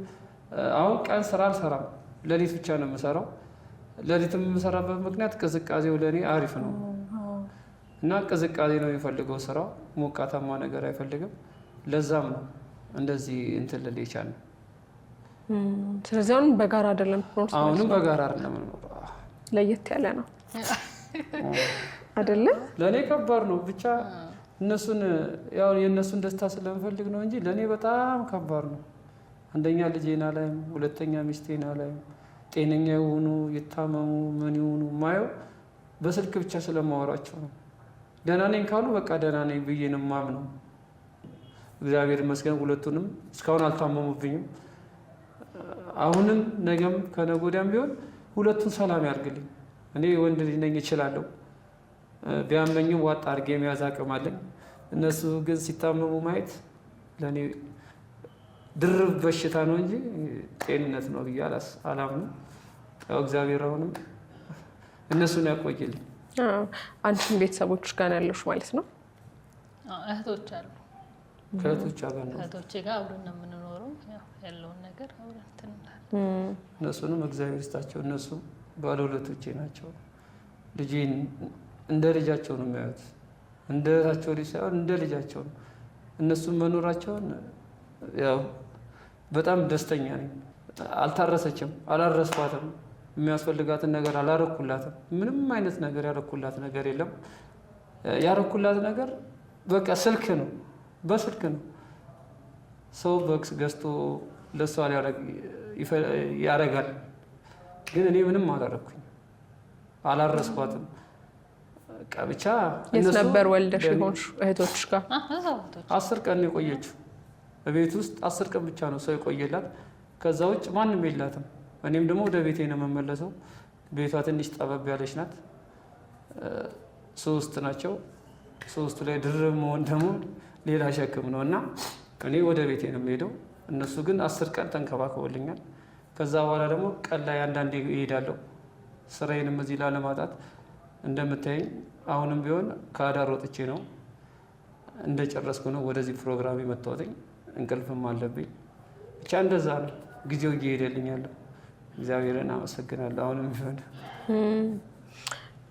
አሁን ቀን ስራ አልሰራም፣ ሌሊት ብቻ ነው የምሰራው። ሌሊትም የምሰራበት ምክንያት ቅዝቃዜው ለእኔ አሪፍ ነው እና ቅዝቃዜ ነው የሚፈልገው ስራው፣ ሞቃታማ ነገር አይፈልግም። ለዛም ነው እንደዚህ እንትን ልል የቻልነው። ስለዚህ አሁንም በጋራ አይደለም? አሁንም በጋራ አይደለም። ለየት ያለ ነው አይደለ? ለእኔ ከባድ ነው። ብቻ እነሱን ያው የእነሱን ደስታ ስለምፈልግ ነው እንጂ ለእኔ በጣም ከባድ ነው። አንደኛ ልጄና ላይም፣ ሁለተኛ ሚስቴና ላይም ጤነኛ የሆኑ ይታመሙ ምን ይሆኑ ማየው በስልክ ብቻ ስለማወራቸው ነው። ደህና ነኝ ካሉ በቃ ደህና ነኝ ብዬ ነው የማምነው። እግዚአብሔር ይመስገን ሁለቱንም እስካሁን አልታመሙብኝም። አሁንም ነገም ከነገ ወዲያም ቢሆን ሁለቱን ሰላም ያርግልኝ። እኔ ወንድ ልጅ ነኝ፣ እችላለሁ። ቢያመኝም ዋጥ አድርጌ የሚያዝ አቅም አለኝ። እነሱ ግን ሲታመሙ ማየት ለእኔ ድርብ በሽታ ነው እንጂ ጤንነት ነው ብዬ አላምንም። ያው እግዚአብሔር አሁንም እነሱን ያቆይልኝ። አንቺም ቤተሰቦች ጋር ያለሽ ማለት ነው? እህቶች አሉ። ከእህቶች ጋር ነው። እህቶቼ ጋር አብረን ነው የምንኖረው። ያለውን ነገር አብረን እንላለን። እነሱንም እግዚአብሔር ይስጣቸው። እነሱ ባለውለቶቼ ናቸው። ልጄን እንደ ልጃቸው ነው የሚያዩት። እንደ እህታቸው ልጅ ሳይሆን እንደ ልጃቸው ነው። እነሱም መኖራቸውን ያው በጣም ደስተኛ ነኝ። አልታረሰችም፣ አላረስኳትም። የሚያስፈልጋትን ነገር አላረኩላትም። ምንም አይነት ነገር ያረኩላት ነገር የለም። ያረኩላት ነገር በቃ ስልክ ነው፣ በስልክ ነው። ሰው በክስ ገዝቶ ለሷ ያደርጋል። ግን እኔ ምንም አላረኩኝ፣ አላረስኳትም። ብቻ የት ነበር ወልደሽ ሆንሽ? እህቶች ጋር 10 ቀን ነው የቆየችው። በቤት ውስጥ 10 ቀን ብቻ ነው ሰው የቆየላት። ከዛ ውጭ ማንም የላትም። እኔም ደግሞ ወደ ቤቴ ነው የምመለሰው። ቤቷ ትንሽ ጠበብ ያለች ናት። 3 ናቸው። ሶስቱ ላይ ድርብ መሆን ደግሞ ሌላ ሸክም ነው እና እኔ ወደ ቤቴ ነው የምሄደው። እነሱ ግን 10 ቀን ተንከባክቦልኛል። ከዛ በኋላ ደግሞ ቀን ላይ አንዳንዴ እሄዳለሁ ስራዬንም እዚህ ላለማጣት። እንደምታየኝ አሁንም ቢሆን ከአዳር ወጥቼ ነው እንደጨረስኩ ነው ወደዚህ ፕሮግራም የመጣሁት። እንቅልፍም አለብኝ። ብቻ እንደዛ ነው ጊዜው እየሄደልኛለሁ። እግዚአብሔርን አመሰግናለሁ። አሁንም ቢሆን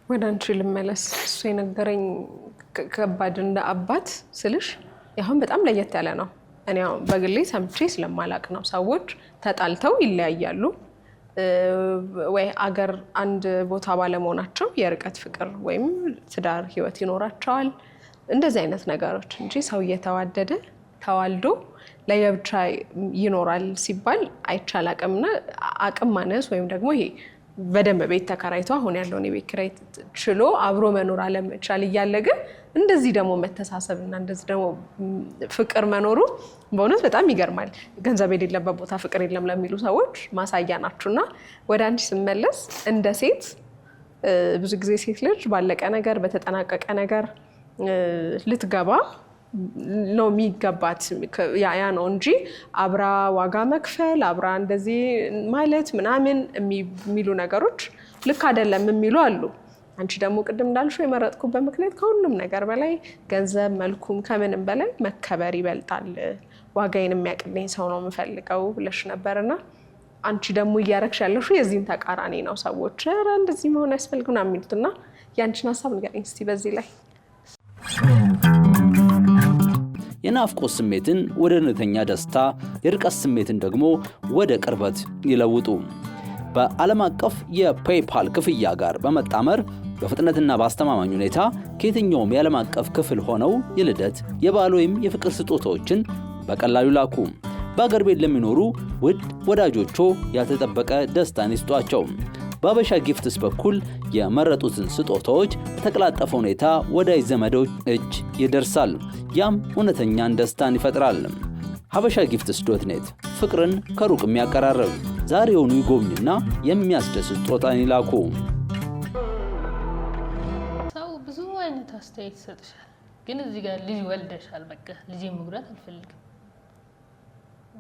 ወደ አንቺ ልመለስ። እሱ የነገረኝ ከባድ እንደ አባት ስልሽ አሁን በጣም ለየት ያለ ነው። እኔ አሁን በግሌ ሰምቼ ስለማላቅ ነው። ሰዎች ተጣልተው ይለያያሉ ወይ አገር አንድ ቦታ ባለመሆናቸው የርቀት ፍቅር ወይም ትዳር ህይወት ይኖራቸዋል። እንደዚህ አይነት ነገሮች እንጂ ሰው እየተዋደደ ተዋልዶ ለየብቻ ይኖራል ሲባል አይቻል አቅምና አቅም ማነስ ወይም ደግሞ ይሄ በደንብ ቤት ተከራይቶ አሁን ያለውን የቤት ኪራይ ችሎ አብሮ መኖር አለመቻል እያለ ግን እንደዚህ ደግሞ መተሳሰብና እንደዚህ ደግሞ ፍቅር መኖሩ በእውነት በጣም ይገርማል። ገንዘብ የሌለበት ቦታ ፍቅር የለም ለሚሉ ሰዎች ማሳያ ናችሁና ወደ አንቺ ስመለስ እንደ ሴት ብዙ ጊዜ ሴት ልጅ ባለቀ ነገር በተጠናቀቀ ነገር ልትገባ ነው የሚገባት ያ ነው እንጂ አብራ ዋጋ መክፈል አብራ እንደዚህ ማለት ምናምን የሚሉ ነገሮች ልክ አይደለም የሚሉ አሉ። አንቺ ደግሞ ቅድም እንዳልሽው የመረጥኩበት ምክንያት ከሁሉም ነገር በላይ ገንዘብ መልኩም ከምንም በላይ መከበር ይበልጣል፣ ዋጋዬን የሚያቅልኝ ሰው ነው የምፈልገው ብለሽ ነበርና አንቺ ደግሞ እያረግሽ ያለሽው የዚህን ተቃራኒ ነው። ሰዎች ኧረ እንደዚህ መሆን ያስፈልግና የሚሉትና ያንቺን ሀሳብ ንገረኝ እስቲ በዚህ ላይ። የናፍቆት ስሜትን ወደ እውነተኛ ደስታ፣ የርቀት ስሜትን ደግሞ ወደ ቅርበት ይለውጡ። በዓለም አቀፍ የፔይፓል ክፍያ ጋር በመጣመር በፍጥነትና በአስተማማኝ ሁኔታ ከየትኛውም የዓለም አቀፍ ክፍል ሆነው የልደት የበዓል ወይም የፍቅር ስጦታዎችን በቀላሉ ላኩ። በአገር ቤት ለሚኖሩ ውድ ወዳጆቹ ያልተጠበቀ ደስታን ይስጧቸው። በአበሻ ጊፍትስ በኩል የመረጡትን ስጦታዎች በተቀላጠፈ ሁኔታ ወዳጅ ዘመዶች እጅ ይደርሳል። ያም እውነተኛን ደስታን ይፈጥራል። habashaGifts.net ፍቅርን ከሩቅ የሚያቀራርብ። ዛሬውኑ ይጎብኙና የሚያስደስት ስጦታን ይላኩ። ሰው ብዙ አይነት አስተያየት ይሰጥሻል፣ ግን እዚህ ጋር ልጅ ወልደሻል፣ በቃ ልጅ መጉዳት አልፈልግም፣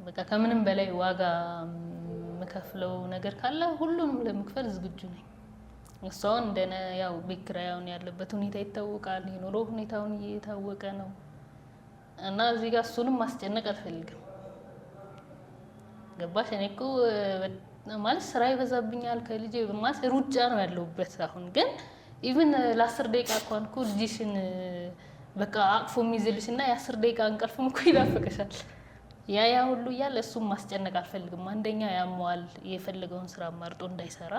በቃ ከምንም በላይ ዋጋ መከፍለው ነገር ካለ ሁሉንም ለመክፈል ዝግጁ ነኝ። እሷን እንደነ ያው ቤት ኪራዩን ያለበት ሁኔታ ይታወቃል፣ የኑሮ ሁኔታውን እየታወቀ ነው እና እዚህ ጋር እሱንም ማስጨነቅ አልፈልግም። ገባሽ? እኔ እኮ ማለት ስራ ይበዛብኛል፣ ከልጄ ማለት ሩጫ ነው ያለውበት። አሁን ግን ኢቭን ለ10 ደቂቃ እንኳን እኮ ልጅሽን በቃ አቅፎ የሚይዝልሽና የ10 ደቂቃ እንቅልፍም እኮ ይናፍቅሻል። ያ ሁሉ እያለ እሱም ማስጨነቅ አልፈልግም። አንደኛ ያሟል፣ የፈለገውን ስራ ማርጦ እንዳይሰራ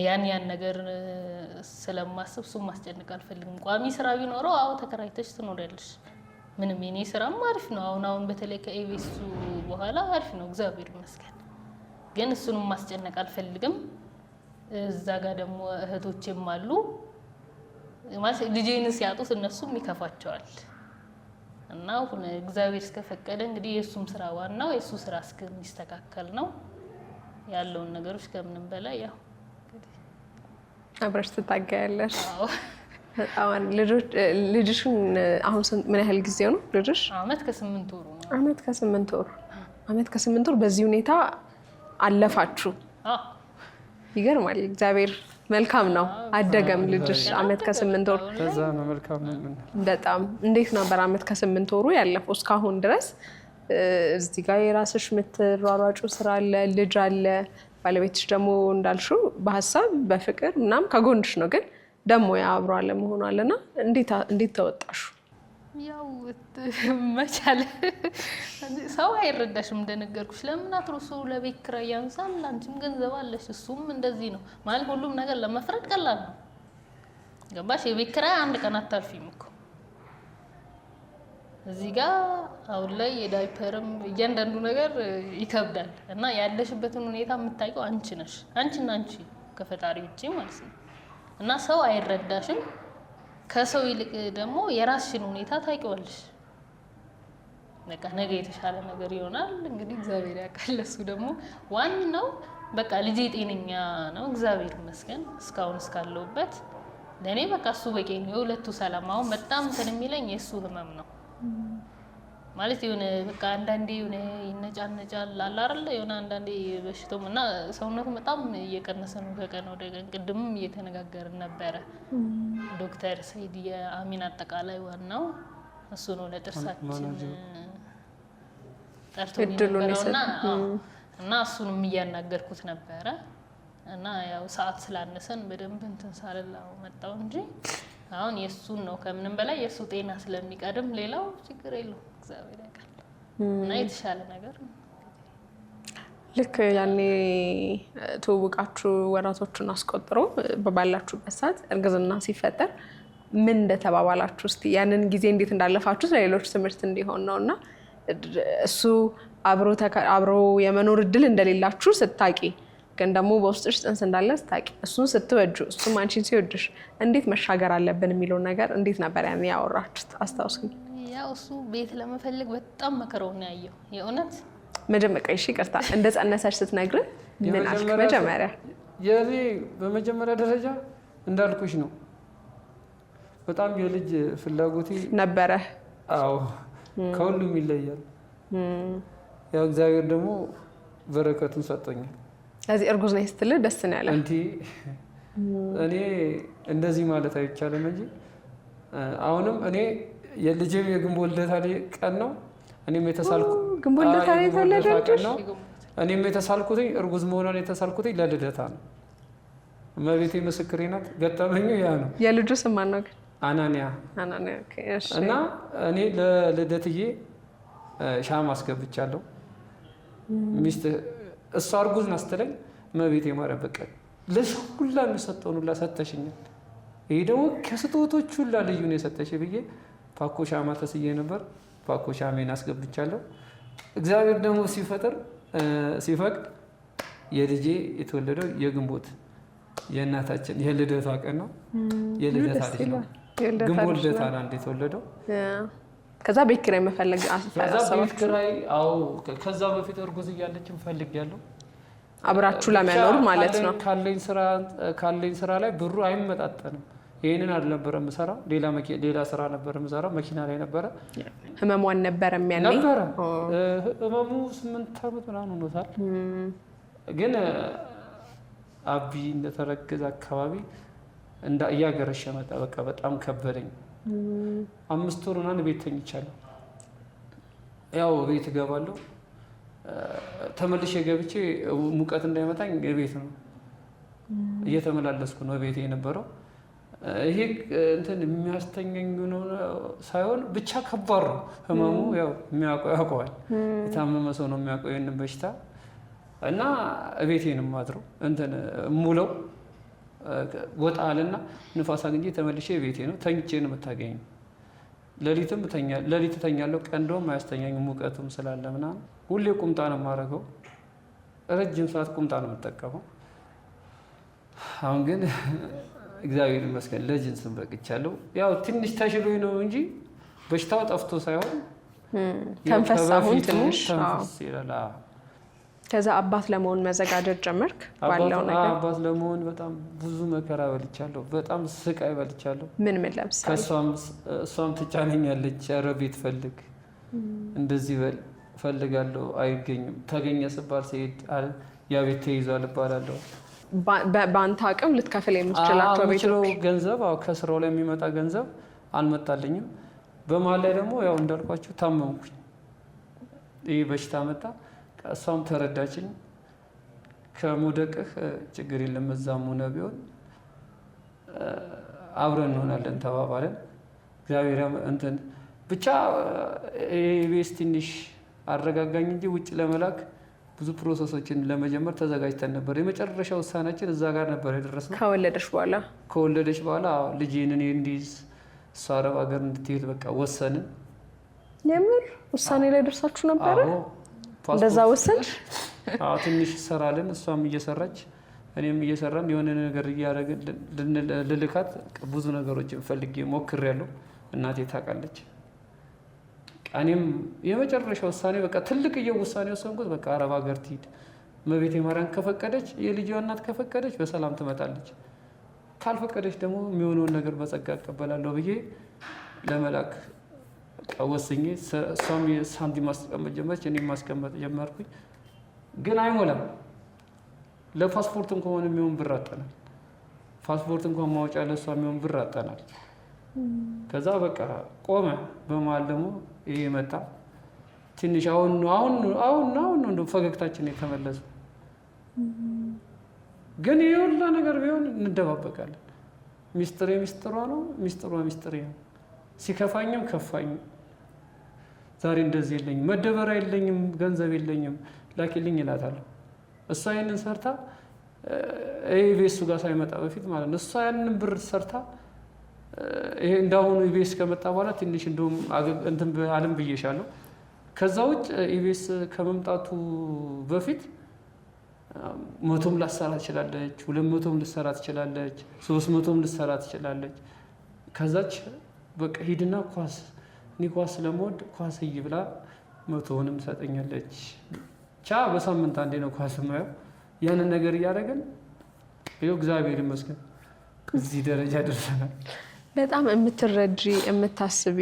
ያን ነገር ስለማስብ እሱም ማስጨነቅ አልፈልግም። ቋሚ ስራ ቢኖረው አዎ ተከራይተሽ ትኖሪያለሽ፣ ምንም የኔ ስራም አሪፍ ነው። አሁን በተለይ ከኢቢኤስ በኋላ አሪፍ ነው እግዚአብሔር ይመስገን። ግን እሱንም ማስጨነቅ አልፈልግም። እዛ ጋር ደግሞ እህቶችም አሉ ማለት ልጄን ሲያጡት እነሱም ይከፋቸዋል እና አሁን እግዚአብሔር እስከፈቀደ እንግዲህ የሱም ስራ ዋናው የሱ ስራ እስከሚስተካከል ነው ያለውን ነገሮች ከምንም በላይ ያው አብረሽ ትታገያለሽ። አሁን ልጅሽን አሁን ምን ያህል ጊዜው ነው ልጅሽ? አመት ከ8 ወሩ ነው። አመት ከ8 ወር በዚህ ሁኔታ አለፋችሁ። ይገርማል። እግዚአብሔር መልካም ነው። አደገም ልጅሽ አመት ከ8 ወር። ከዛ ነው መልካም ነው። በጣም እንዴት ነበር አመት ከ8 ወሩ ያለፈው እስካሁን ድረስ? እዚህ ጋር የራስሽ የምትሯሯጩ ስራ አለ፣ ልጅ አለ፣ ባለቤትሽ ደግሞ እንዳልሽው በሀሳብ በፍቅር ምናምን ከጎንሽ ነው። ግን ደግሞ ያብሮ አለ መሆኑ አለና እንዴት ተወጣሹ? ያው መቻል ሰው አይረዳሽም እንደነገርኩሽ። ለምን አትሮሱ ለቤት ኪራይ ያንሳል፣ አንቺም ገንዘብ አለሽ፣ እሱም እንደዚህ ነው ማለት ሁሉም ነገር ለመፍረድ ቀላል ነው። ገባሽ? የቤት ኪራይ አንድ ቀን አታልፊም እኮ እዚህ ጋር አሁን ላይ የዳይፐርም እያንዳንዱ ነገር ይከብዳል እና ያለሽበትን ሁኔታ የምታውቂው አንቺ ነሽ፣ አንቺና አንቺ ከፈጣሪ ውጪ ማለት ነው። እና ሰው አይረዳሽም። ከሰው ይልቅ ደግሞ የራስሽን ሁኔታ ታውቂዋለሽ። በቃ ነገ የተሻለ ነገር ይሆናል እንግዲህ እግዚአብሔር ያውቃል። እሱ ደግሞ ዋናው በቃ ልጄ ጤነኛ ነው እግዚአብሔር ይመስገን እስካሁን እስካለሁበት ለእኔ በቃ እሱ በቂ ነው። የሁለቱ ሰላም አሁን በጣም እንትን የሚለኝ የእሱ ህመም ነው ማለት የሆነ በቃ አንዳንዴ የሆነ ይነጫነጫል አለ አይደለ የሆነ አንዳንዴ በሽታውም እና ሰውነቱ በጣም እየቀነሰ ነው ከቀን ወደ ቀን። ቅድምም እየተነጋገርን ነበረ። ዶክተር ሰይድ የአሚን አጠቃላይ ዋናው እሱ ነው ለጥርሳችን ጠርቶ ነበረውና እና እሱንም እያናገርኩት ነበረ እና ያው ሰዓት ስላነሰን በደንብ እንትን ሳልላው መጣው እንጂ አሁን የሱን ነው ከምንም በላይ የሱ ጤና ስለሚቀድም ሌላው ችግር የለውም። እግዚአብሔር ያውቃል እና የተሻለ ነገር ነው። ልክ ያኔ ትውውቃችሁ ወራቶችን አስቆጥሮ በባላችሁበት ሰዓት እርግዝና ሲፈጠር ምን እንደተባባላችሁ እስቲ ያንን ጊዜ እንዴት እንዳለፋችሁት ለሌሎች ትምህርት እንዲሆን ነውና እሱ አብሮ የመኖር እድል እንደሌላችሁ ስታቂ ግን ደግሞ በውስጥሽ ጽንስ እንዳለ ስታቂ እሱን ስትወጁ እሱም አንቺን ሲወድሽ እንዴት መሻገር አለብን የሚለው ነገር እንዴት ነበር ያኔ ያወራችሁት? አስታውስኝ። ያው እሱ ቤት ለመፈለግ በጣም መከራውን ያየው የእውነት መጀመሪያ እሺ ይቅርታ እንደ ጸነሰሽ ስትነግር ምን አልክ? መጀመሪያ የኔ በመጀመሪያ ደረጃ እንዳልኩሽ ነው በጣም የልጅ ፍላጎቴ ነበረ። አዎ ከሁሉም ይለያል። ያው እግዚአብሔር ደግሞ በረከቱን ሰጥቶኛል። ስለዚህ እርጉዝ ነኝ ስትል ደስ ነው ያለ እንዴ? እኔ እንደዚህ ማለት አይቻልም እንጂ አሁንም እኔ የልጄም የግንቦት ልደታ ቀን ነው። እኔም የተሳልኩ ግንቦት ልደታ ላይ ተወለደች ነው። እኔም የተሳልኩትኝ እርጉዝ መሆኗን የተሳልኩትኝ ለልደታ ነው። እመቤቴ ምስክሬ ናት። ገጠመኙ ያ ነው። የልጁ ስም ማን ነው ግን? አናንያ። ኦኬ እሺ። እና እኔ ለልደትዬ ሻማ አስገብቻለሁ። ሚስት እሷ እርጉዝ ናት ስትለኝ እመቤቴ ማርያም በቃ ለሰው ሁላ የሚሰጠውን ሁላ ሰጠሽኛል፣ ይሄ ደግሞ ከስጦቶች ሁላ ልዩ ነው የሰጠሽ ብዬ ፓኮ ሻማ ተስዬ ነበር። ፓኮ ሻሜን አስገብቻለሁ። እግዚአብሔር ደግሞ ሲፈቅድ የልጄ የተወለደው የግንቦት የእናታችን የልደቷ ቀን ነው። የልደታ ልጅ ነው። ግንቦት ልደታ ነው እንደ የተወለደው። ከዛ ቤት ኪራይ መፈለግ ቤት ኪራይ ከዛ በፊት እርጉዝ እያለችም ፈልጌያለሁ። አብራችሁ ለመኖር ማለት ነው። ካለኝ ስራ ላይ ብሩ አይመጣጠንም። ይሄንን አልነበረም የምሰራው፣ ሌላ ስራ ነበር የምሰራው። መኪና ላይ ነበረ። ህመሟን ነበረ የሚያለኝ ነበረ። ህመሙ 8 ዓመት ምናምን ሆኖታል። ግን አቢ እንደተረገዘ አካባቢ እያገረሸ መጣ። በቃ በጣም ከበደኝ። 5 ወር ምናምን ቤት ተኝቻለሁ። ያው ቤት እገባለሁ፣ ተመልሼ ገብቼ ሙቀት እንዳይመታኝ ቤት ነው እየተመላለስኩ ነው ቤቴ የነበረው። ይሄ እንትን የሚያስተኛኝ ነው ሳይሆን ብቻ ከባድ ነው ህመሙ። ያው የሚያውቀው ያውቀዋል። የታመመ ሰው ነው የሚያውቀው ይሄንን በሽታ። እና ቤቴንም ማድረው እንትን ሙለው ወጣ አለና ንፋስ አግኝቼ ተመልሼ ቤቴ ነው ተኝቼ ነው የምታገኘኝ። ሌሊት እተኛለሁ፣ ቀን እንደውም አያስተኛኝም ሙቀቱም ስላለ ምናምን። ሁሌ ቁምጣ ነው የማደርገው፣ ረጅም ሰዓት ቁምጣ ነው የምጠቀመው። አሁን ግን እግዚአብሔር ይመስገን ለጅንስም በቅቻለሁ። ያው ትንሽ ተሽሎኝ ነው እንጂ በሽታው ጠፍቶ ሳይሆን ተንፈሳሁን ትንሽ ተንፈስ ይላል። ከዛ አባት ለመሆን መዘጋጀት ጀመርክ? ባለው ነገር አባት ለመሆን በጣም ብዙ መከራ በልቻለሁ፣ በጣም ስቃይ በልቻለሁ። ምን ለምሳሌ? እሷም ትጫነኛለች፣ ኧረ ቤት ፈልግ እንደዚህ በል ፈልጋለሁ፣ አይገኝም። ተገኘ ስባል ሲሄድ ያ ቤት ተይዟል እባላለሁ። በአንተ አቅም ልትከፍል የምትችላቸው ቤቶች ገንዘብ ከስራው ላይ የሚመጣ ገንዘብ አልመጣልኝም። በመሀል ላይ ደግሞ ያው እንዳልኳችሁ ታመምኩኝ። ይህ በሽታ መጣ። እሷም ተረዳችኝ። ከመውደቅህ ችግር የለም እዛም ሆነ ቢሆን አብረን እንሆናለን ተባባለን። እግዚአብሔር እንትን ብቻ ቤስ ትንሽ አረጋጋኝ እንጂ ውጭ ለመላክ ብዙ ፕሮሰሶችን ለመጀመር ተዘጋጅተን ነበር። የመጨረሻ ውሳኔያችን እዛ ጋር ነበር የደረስነው። ከወለደች በኋላ ልጄን እኔ እንዲይዝ እሷ አረብ ሀገር እንድትሄድ በቃ ወሰንን። የምር ውሳኔ ላይ ደርሳችሁ ነበረ? እንደዛ ወሰንሽ? ትንሽ ይሰራልን፣ እሷም እየሰራች እኔም እየሰራን የሆነ ነገር እያደረግን ልልካት ብዙ ነገሮችን ፈልጌ ሞክሬያለሁ። እናቴ ታውቃለች። እኔም የመጨረሻ ውሳኔ በቃ ትልቅዬው ውሳኔ ወሰንኩት። በቃ አረብ ሀገር ትሂድ፣ እመቤቴ ማርያም ከፈቀደች፣ የልጇ እናት ከፈቀደች በሰላም ትመጣለች። ካልፈቀደች ደግሞ የሚሆነውን ነገር በጸጋ እቀበላለሁ ብዬ ለመላክ ወስኜ እሷም ሳንቲም ማስቀመጥ ጀመረች፣ እኔም ማስቀመጥ ጀመርኩኝ። ግን አይሞላም። ለፓስፖርት እንኳን የሚሆን ብር አጠናል። ፓስፖርት እንኳን ማውጫ ለእሷ የሚሆን ብር አጠናል። ከዛ በቃ ቆመ። በመሀል ደግሞ ይሄ መጣ። ትንሽ አሁን ነው ፈገግታችን የተመለሰ። ግን ይሄ ሁላ ነገር ቢሆን እንደባበቃለን። ሚስጥሬ ሚስጥሯ ነው፣ ሚስጥሯ ሚስጥሬ ነው። ሲከፋኝም ከፋኝ። ዛሬ እንደዚህ የለኝም፣ መደበሪያ የለኝም፣ ገንዘብ የለኝም፣ ላኪልኝ ይላታለሁ። እሷ ያንን ሰርታ ኢቢኤስ ጋር ሳይመጣ በፊት ማለት ነው። እሷ ያንን ብር ሰርታ ይሄ እንዳሁኑ ኢቢኤስ ከመጣ በኋላ ትንሽ እንደውም እንትን አለም ብዬሻለሁ። ከዛ ውጭ ኢቢኤስ ከመምጣቱ በፊት 100ም ላሰራ ትችላለች፣ 200ም ልሰራ ትችላለች፣ 300ም ልሰራ ትችላለች። ከዛች በቃ ሂድና ኳስ እኔ ኳስ ስለምወድ ኳስ እይ ብላ 100ንም ሰጠኛለች። ቻ በሳምንት አንዴ ነው ኳስ ማየው። ያንን ነገር እያደረግን ይኸው እግዚአብሔር ይመስገን እዚህ ደረጃ ደርሰናል። በጣም የምትረጂ የምታስቢ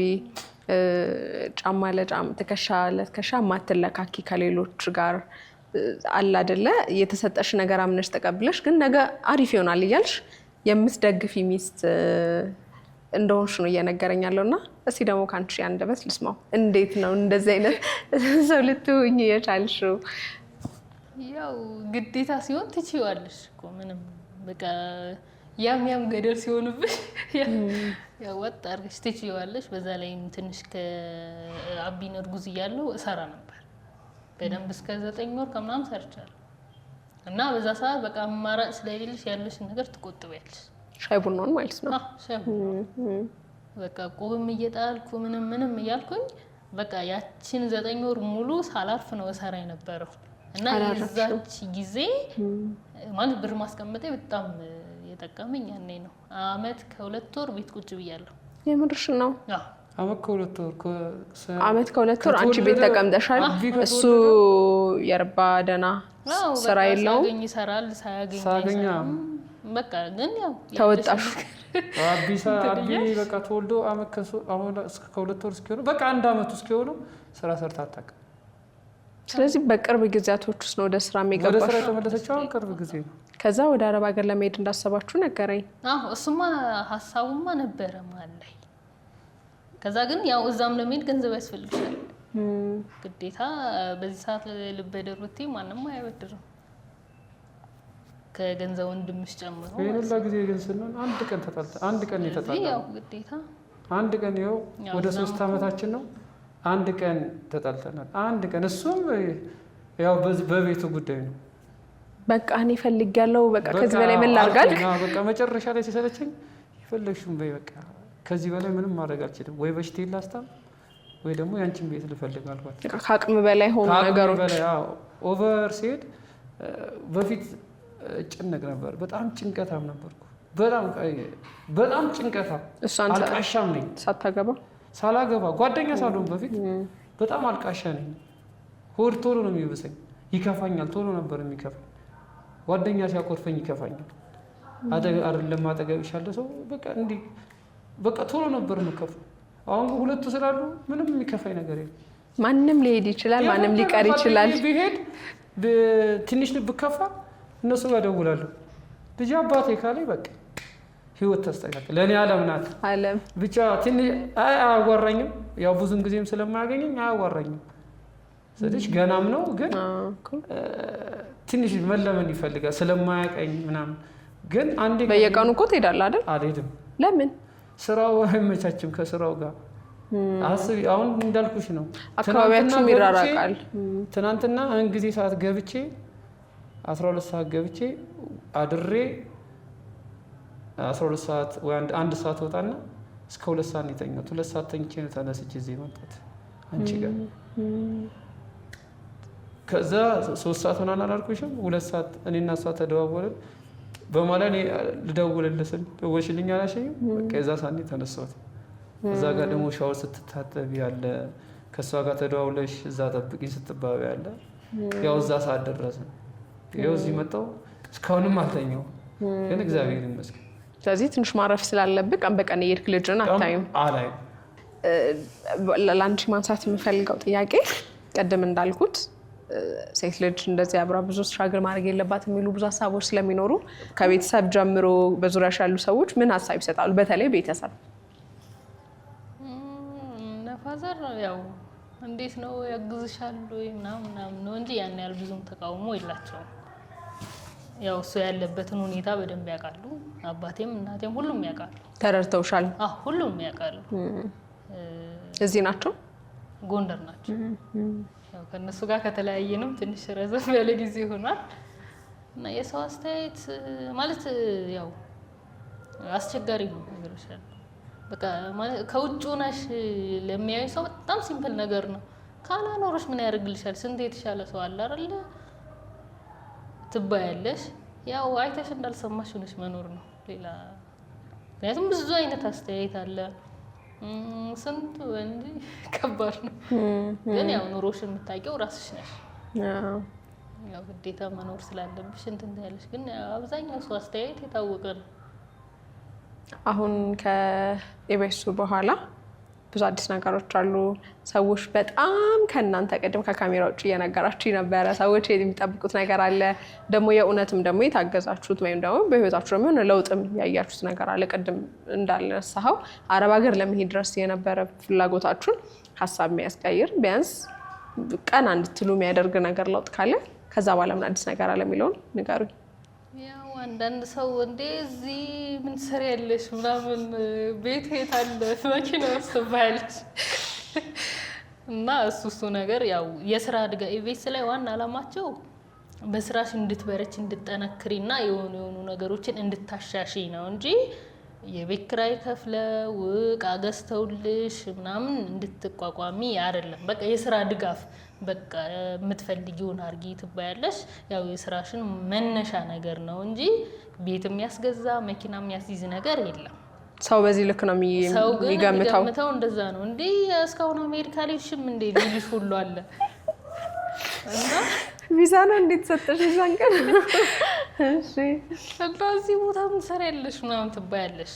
ጫማ ለጫማ ትከሻ ለትከሻ ማትለካኪ ከሌሎች ጋር አለ አይደለ? የተሰጠሽ ነገር አምነሽ ተቀብለሽ ግን ነገ አሪፍ ይሆናል እያልሽ የምትደግፊ ሚስት እንደሆንሽ ነው እየነገረኝ ያለውና እስኪ ደግሞ ከአንቺ አንደበት ልስማው። እንዴት ነው እንደዚህ አይነት ሰው ልትሆኚ የቻልሽው? ያው ግዴታ ሲሆን ትችይዋለሽ እኮ ምንም በቃ ያም ገደል ሲሆንብሽ ያው ወጥ አድርገሽ ትችይዋለሽ። በዛ ላይም ትንሽ ከአቢን እርጉዝ እያለሁ እሰራ ነበር በደንብ እስከ 9 ወር ከምናምን ሰርቻለሁ። እና በዛ ሰዓት በቃ አማራጭ ስለሌለሽ ያለሽን ነገር ትቆጥቢያለሽ። ሻይ ቡናውን ማለት ነው። ሻይ ቡና በቃ ቁብም እየጣልኩ ምንም እያልኩኝ በቃ ያችን 9 ወር ሙሉ ሳላርፍ ነው እሰራ የነበረው። እና የዛች ጊዜ ማለት ብር ማስቀመጤ በጣም የጠቀመኝ ያኔ ነው። አመት ከ2 ወር ቤት ቁጭ ብያለሁ። የምርሽ ነው? አዎ አመት ከ2 ወር አንቺ ቤት ተቀምጠሻል። እሱ የርባ ደና ስራ የለውም። ሳገኝ ይሰራል፣ ሳያገኝ በቃ ግን ያው ተወጣሽ። አቢ በቃ ተወልዶ አመት ከ2 ወር እስኪሆነው በቃ 1 አመት እስኪሆነው ስራ ሰርታ አታውቅም። ስለዚህ በቅርብ ጊዜያቶች ውስጥ ነው ወደ ስራ የሚገባሽ? ወደ ስራ የተመለሰችው ቅርብ ጊዜ ነው። ከዛ ወደ አረብ ሀገር ለመሄድ እንዳሰባችሁ ነገረኝ። እሱማ ሀሳቡማ ነበረ ማለት ላይ። ከዛ ግን ያው እዛም ለመሄድ ገንዘብ ያስፈልግሻል ግዴታ። በዚህ ሰዓት ልበደር ብትይ ማንም አይበድርም ከገንዘብ ወንድምሽ ጨምሮ። ይሄንላ ጊዜ ግን ስንሆን አንድ ቀን የተጣላ ያው ግዴታ አንድ ቀን ይኸው ወደ 3 አመታችን ነው። አንድ ቀን ተጣልተናል። አንድ ቀን እሱም ያው በቤቱ ጉዳይ ነው። በቃ እኔ ፈልጊያለሁ በቃ ከዚህ በላይ ምን ላድርጋል? በቃ መጨረሻ ላይ ሲሰለቸኝ ይፈልግሽም በይ በቃ ከዚህ በላይ ምንም ማድረግ አልችልም፣ ወይ በሽቴን ላስታም ወይ ደግሞ ያንቺን ቤት ልፈልግ አልኳት። ከአቅም በላይ ሆኑ ነገሮች። ኦቨር ሲሄድ በፊት ጭንቅ ነበር። በጣም ጭንቀታም ነበርኩ። በጣም ጭንቀታም አልቃሻም ነኝ። ሳላገባ ጓደኛ ሳልሆን በፊት በጣም አልቃሻ ነኝ። ሆድ ቶሎ ነው የሚብሰኝ፣ ይከፋኛል። ቶሎ ነበር የሚከፋኝ። ጓደኛ ሲያኮርፈኝ ይከፋኛል። አይደለም አጠገብሽ ያለ ሰው በቃ እንዲህ በቃ ቶሎ ነበር የምከፋው። አሁን ሁለቱ ስላሉ ምንም የሚከፋኝ ነገር የለም። ማንም ሊሄድ ይችላል፣ ማንም ሊቀር ይችላል። ቢሄድ ትንሽ ልብ ከፋ እነሱ ጋር ደውላለሁ። ልጅ አባቴ ካለኝ በቃ ህይወት ተስተካከለ። ለኔ ዓለም ናት። ዓለም ብቻ ትንሽ አያዋራኝም። ያው ብዙም ጊዜም ስለማያገኘኝ አያዋራኝም። ስለዚህ ገናም ነው ግን ትንሽ መለመን ይፈልጋል ስለማያቀኝ ምናምን። ግን አንዴ በየቀኑ እኮ ትሄዳለህ አይደል? አልሄድም። ለምን? ስራው አይመቻችም ከስራው ጋር። አስቢ አሁን እንዳልኩሽ ነው። አካባቢያችሁ ይራራቃል። ትናንትና ጊዜ ሰዓት ገብቼ 12 ሰዓት ገብቼ አድሬ 12 ሰዓት ወይ 1 ሰዓት ወጣና እስከ 2 ሰዓት ነው የተኛሁት። 2 ሰዓት ተኝቼ ነው ተነስቼ እዚህ መጣሁት አንቺ ጋር። ከዛ 3 ሰዓት ሆናን አላልኩሽም? 2 ሰዓት እኔና እሷ ተደዋወልን። በማላ እኔ ልደውልልሽ ደወልሽልኝ አላልሽኝም? በቃ የዛ ሰዓት ነው የተነሳሁት። እዛ ጋር ደግሞ ሻወር ስትታጠቢ ያለ ከእሷ ጋር ተደዋውለሽ እዛ ጠብቂኝ ስትባቢ ያለ ያው እዛ ሰዓት ደረስን። ያው እዚህ መጣሁ። እስካሁንም አልተኛሁም ግን እግዚአብሔር ይመስገን። ስለዚህ ትንሽ ማረፍ ስላለብህ ቀን በቀን እየሄድክ ልጅን አታይም። ለአንቺ ማንሳት የምፈልገው ጥያቄ ቅድም እንዳልኩት ሴት ልጅ እንደዚህ አብራ ብዙ ስትራግል ማድረግ የለባትም የሚሉ ብዙ ሀሳቦች ስለሚኖሩ ከቤተሰብ ጀምሮ በዙሪያሽ ያሉ ሰዎች ምን ሀሳብ ይሰጣሉ? በተለይ ቤተሰብ ነፋዘር ያው እንዴት ነው ያግዝሻሉ ምናምን ነው እንጂ ያን ያህል ብዙም ተቃውሞ የላቸውም። ያው እሱ ያለበትን ሁኔታ በደንብ ያውቃሉ። አባቴም እናቴም ሁሉም ያውቃሉ። ተረድተውሻል? ሁሉም ያውቃሉ። እዚህ ናቸው? ጎንደር ናቸው። ያው ከነሱ ጋር ከተለያየንም ትንሽ ረዘም ያለ ጊዜ ሆኗል እና የሰው አስተያየት ማለት ያው አስቸጋሪ ነው ነገርሻል። በቃ ማለት ከውጭ ሆነሽ ለሚያዩ ሰው በጣም ሲምፕል ነገር ነው። ካላኖርሽ ምን ያደርግልሻል? ስንት የተሻለ ሰው አለ አይደል? ትባያለሽ። ያው አይተሽ እንዳልሰማሽ ሆነሽ መኖር ነው ሌላ። ምክንያቱም ብዙ አይነት አስተያየት አለ ስንት እንጂ ከባድ ነው። ግን ያው ኑሮሽን የምታውቂው ራስሽ ነሽ። ያው ግዴታ መኖር ስላለብሽ እንትን ያለሽ። ግን አብዛኛው ሰው አስተያየት የታወቀ ነው። አሁን ከኢቢኤስ በኋላ ብዙ አዲስ ነገሮች አሉ። ሰዎች በጣም ከእናንተ ቅድም ከካሜራ ውጭ እየነገራችሁ ነበረ። ሰዎች የሚጠብቁት ነገር አለ ደግሞ የእውነትም ደግሞ የታገዛችሁት ወይም ደግሞ በህይወታችሁ ደግሞ የሆነ ለውጥም ያያችሁት ነገር አለ። ቅድም እንዳልነሳኸው አረብ ሀገር ለመሄድ ድረስ የነበረ ፍላጎታችሁን ሀሳብ የሚያስቀይር ቢያንስ ቀና እንድትሉ የሚያደርግ ነገር ለውጥ ካለ ከዛ በኋላ ምን አዲስ ነገር አለ የሚለውን ንገሩኝ። ያው አንዳንድ ሰው እዚህ ምን ትሰሪያለሽ ምናምን ቤት የት አለ መኪና ውስጥ ትባያለሽ እና እሱ ነገር ያው የስራ እድገት ኢቢኤስ ላይ ዋና አላማቸው በስራሽ እንድትበረች እንድትጠነክሪና የሆኑ ነገሮችን እንድታሻሺ ነው እንጂ የቤት ኪራይ ከፍለው ዕቃ ገዝተውልሽ ምናምን እንድትቋቋሚ አይደለም። በቃ የስራ ድጋፍ በቃ የምትፈልጊውን አርጊ ትባያለሽ። ያው የስራሽን መነሻ ነገር ነው እንጂ ቤት የሚያስገዛ መኪና የሚያስይዝ ነገር የለም። ሰው በዚህ ልክ ነው የሚገምተው። እንደዛ ነው እንዴ እስካሁን አሜሪካ ልጅሽም እንዴ ልጅሽ ሁሉ አለ እና ቪዛ ነው እንዴት ሰጠሽ እዛን ቀን? እሺ ስለዚህ ቦታ ምን ሰራለሽ ምናምን ትባያለሽ።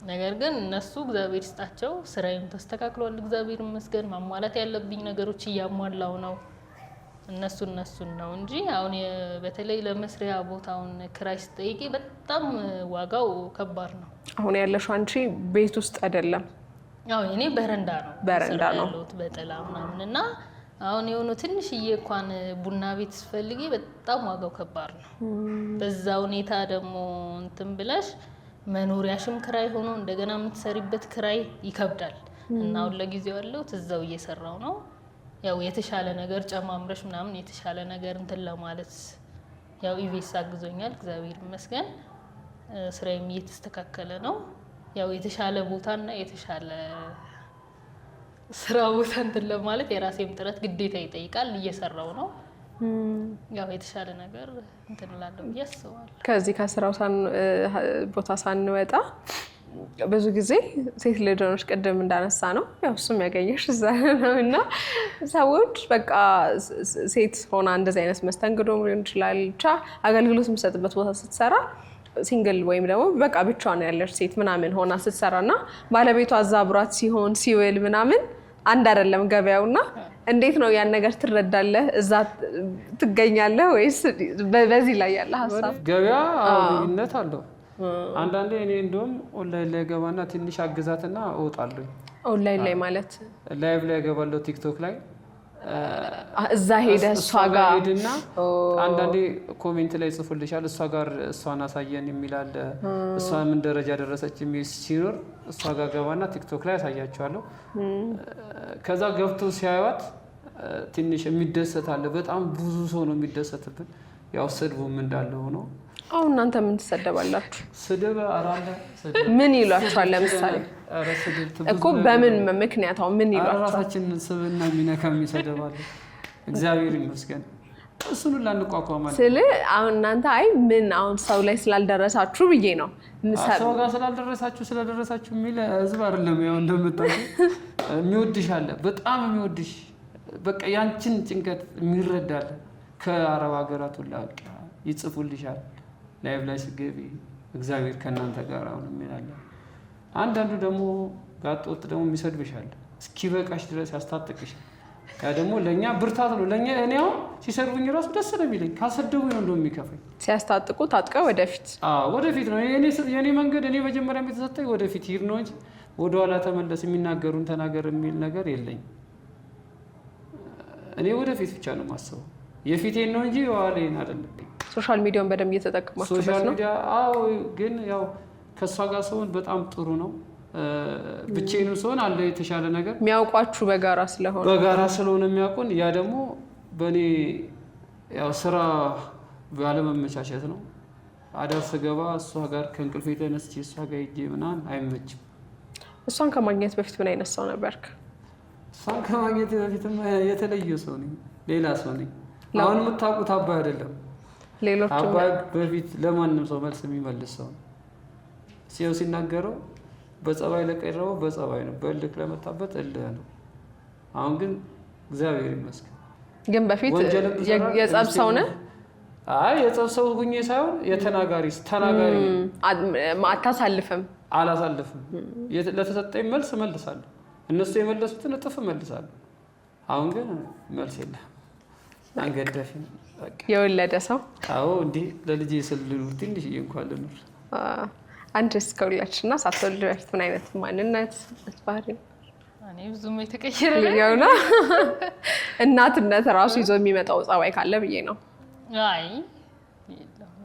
ነገር ግን እነሱ እግዚአብሔር ይስጣቸው ስራዬም ተስተካክሏል እግዚአብሔር ይመስገን። ማሟላት ያለብኝ ነገሮች እያሟላው ነው። እነሱን ነው እንጂ አሁን በተለይ ለመስሪያ ቦታውን ክራይ ስጠይቂ በጣም ዋጋው ከባድ ነው። አሁን ያለሽው አንቺ ቤት ውስጥ አይደለም? ያው እኔ በረንዳ ነው በጥላ ምናምን እና አሁን የሆነ ትንሽዬ እንኳን ቡና ቤት ስፈልጊ በጣም ዋጋው ከባድ ነው። በዛ ሁኔታ ደግሞ እንትን ብለሽ መኖሪያሽም ክራይ ሆኖ እንደገና የምትሰሪበት ክራይ ይከብዳል እና አሁን ለጊዜው ያለው እዛው እየሰራው ነው። ያው የተሻለ ነገር ጨማምረሽ ምናምን የተሻለ ነገር እንትን ለማለት ያው ኢቢኤስ አግዞኛል እግዚአብሔር ይመስገን። ስራዬም እየተስተካከለ ነው። ያው የተሻለ ቦታና የተሻለ ስራ ቦታ እንትን ለማለት የራሴም ጥረት ግዴታ ይጠይቃል። እየሰራው ነው። ያው የተሻለ ነገር እንትን እላለሁ ብዬ አስባለሁ። ከዚህ ከስራው ቦታ ሳንወጣ ብዙ ጊዜ ሴት ልጆች ቅድም እንዳነሳ ነው ያው እሱም ያገኘሽ እዛ ነው እና ሰዎች በቃ ሴት ሆና እንደዚህ አይነት መስተንግዶ ሊሆን ይችላል ብቻ አገልግሎት የምትሰጥበት ቦታ ስትሰራ ሲንግል ወይም ደግሞ በቃ ብቻዋን ያለች ሴት ምናምን ሆና ስትሰራና ባለቤቷ አዛብሯት ሲሆን ሲውል ምናምን አንድ አይደለም ገበያውና እንዴት ነው ያን ነገር ትረዳለህ? እዛ ትገኛለህ ወይስ በዚህ ላይ ያለ ሀሳብ? ገበያ ልዩነት አለው። አንዳንዴ እኔ እንደውም ኦንላይን ላይ ገባና ትንሽ አግዛትና እወጣለሁ። ኦንላይን ላይ ማለት ላይቭ ላይ ገባለሁ ቲክቶክ ላይ እዛ ሄደ እሷ ጋር ሄድና አንዳንዴ ኮሜንት ላይ ጽፉልሻል እሷ ጋር እሷን አሳየን የሚላል እሷ ምን ደረጃ ደረሰች የሚል ሲኖር እሷ ጋር ገባና ቲክቶክ ላይ አሳያቸዋለሁ። ከዛ ገብቶ ሲያዩት ትንሽ የሚደሰት አለ። በጣም ብዙ ሰው ነው የሚደሰትብን። ያው ስድቡም እንዳለ ሆኖ አሁን እናንተ ምን ትሰደባላችሁ? ስድብ አራለ ምን ይሏችኋል? ለምሳሌ እኮ በምን ምክንያት አሁን ምን ይሏችኋል? ራሳችንን ስብና የሚነካ የሚሰደባለ እግዚአብሔር ይመስገን እሱን ሁላ እንቋቋማለን ስለ አሁን እናንተ አይ ምን አሁን ሰው ላይ ስላልደረሳችሁ ብዬ ነው ሰው ጋር ስለደረሳችሁ የሚል ህዝብ አይደለም። ያው እንደምታውቁ የሚወድሽ አለ በጣም የሚወድሽ በቃ ያንቺን ጭንቀት የሚረዳል። ከአረብ ሀገራት ሁላ ይጽፉልሻል ላይቭ ላይ ሲገቢ እግዚአብሔር ከእናንተ ጋር አሁን ይላል። አንዳንዱ ደግሞ ጋጥ ወጥ ደግሞ የሚሰድብሻል እስኪበቃሽ ድረስ ያስታጥቅሻል። ያ ደግሞ ለእኛ ብርታት ነው። ለእኛ እኔ አሁን ሲሰድቡኝ ራሱ ደስ ነው የሚለኝ። ካሰደቡኝ ነው እንደውም የሚከፋኝ። ሲያስታጥቁ ታጥቀው ወደፊት ወደፊት ነው የኔ መንገድ። እኔ መጀመሪያ የተሰጠኝ ወደፊት ሂድ ነው እንጂ ወደኋላ ተመለስ የሚናገሩን ተናገር የሚል ነገር የለኝም። እኔ ወደፊት ብቻ ነው የማስበው። የፊቴን ነው እንጂ የኋላዬን አይደለም። ሶሻል ሚዲያውን በደንብ እየተጠቀማችሁበት ነው? ሶሻል ሚዲያ ግን ያው ከእሷ ጋር ሰውን በጣም ጥሩ ነው። ብቻዬን ሰውን አለ የተሻለ ነገር የሚያውቋችሁ በጋራ ስለሆነ የሚያውቁን። ያ ደግሞ በእኔ ያው ስራ ባለመመቻቸት ነው። አዳር ስገባ እሷ ጋር ከእንቅልፌ ተነስቼ እሷ ጋር ሂጄ ምናምን አይመችም። እሷን ከማግኘት በፊት ምን አይነት ሰው ነበርክ? እሷን ከማግኘት በፊትም የተለየ ሰው ነኝ፣ ሌላ ሰው ነኝ። አሁን የምታውቁት አባይ አይደለም። አባይ በፊት ለማንም ሰው መልስ የሚመልስ ሰው ነው። ሲው ሲናገረው በጸባይ ለቀረበው በጸባይ ነው፣ በእልክ ለመጣበት እልህ ነው። አሁን ግን እግዚአብሔር ይመስገን። ግን በፊት የጸብ ሰው ነህ? አይ የጸብ ሰው ሁኜ ሳይሆን ተናጋሪ አታሳልፍም? አላሳልፍም። ለተሰጠኝ መልስ እመልሳለሁ። እነሱ የመለሱትን እጥፍ እመልሳለሁ። አሁን ግን መልስ የለም። አንገዳፊ ነው በቃ። የወለደ ሰው? አዎ እንዲህ ለልጄ ስል ልኑር፣ ትንሽዬ እንኳን ልኑር። አንቺስ ከወለድሽ እና ሳትወልድ በፊት ምን አይነት ማንነት ባህሪ? እኔ ብዙም የተቀየረ ልየው ነው። እናትነት ራሱ ይዞ የሚመጣው ጸባይ ካለ ብዬ ነው። አይ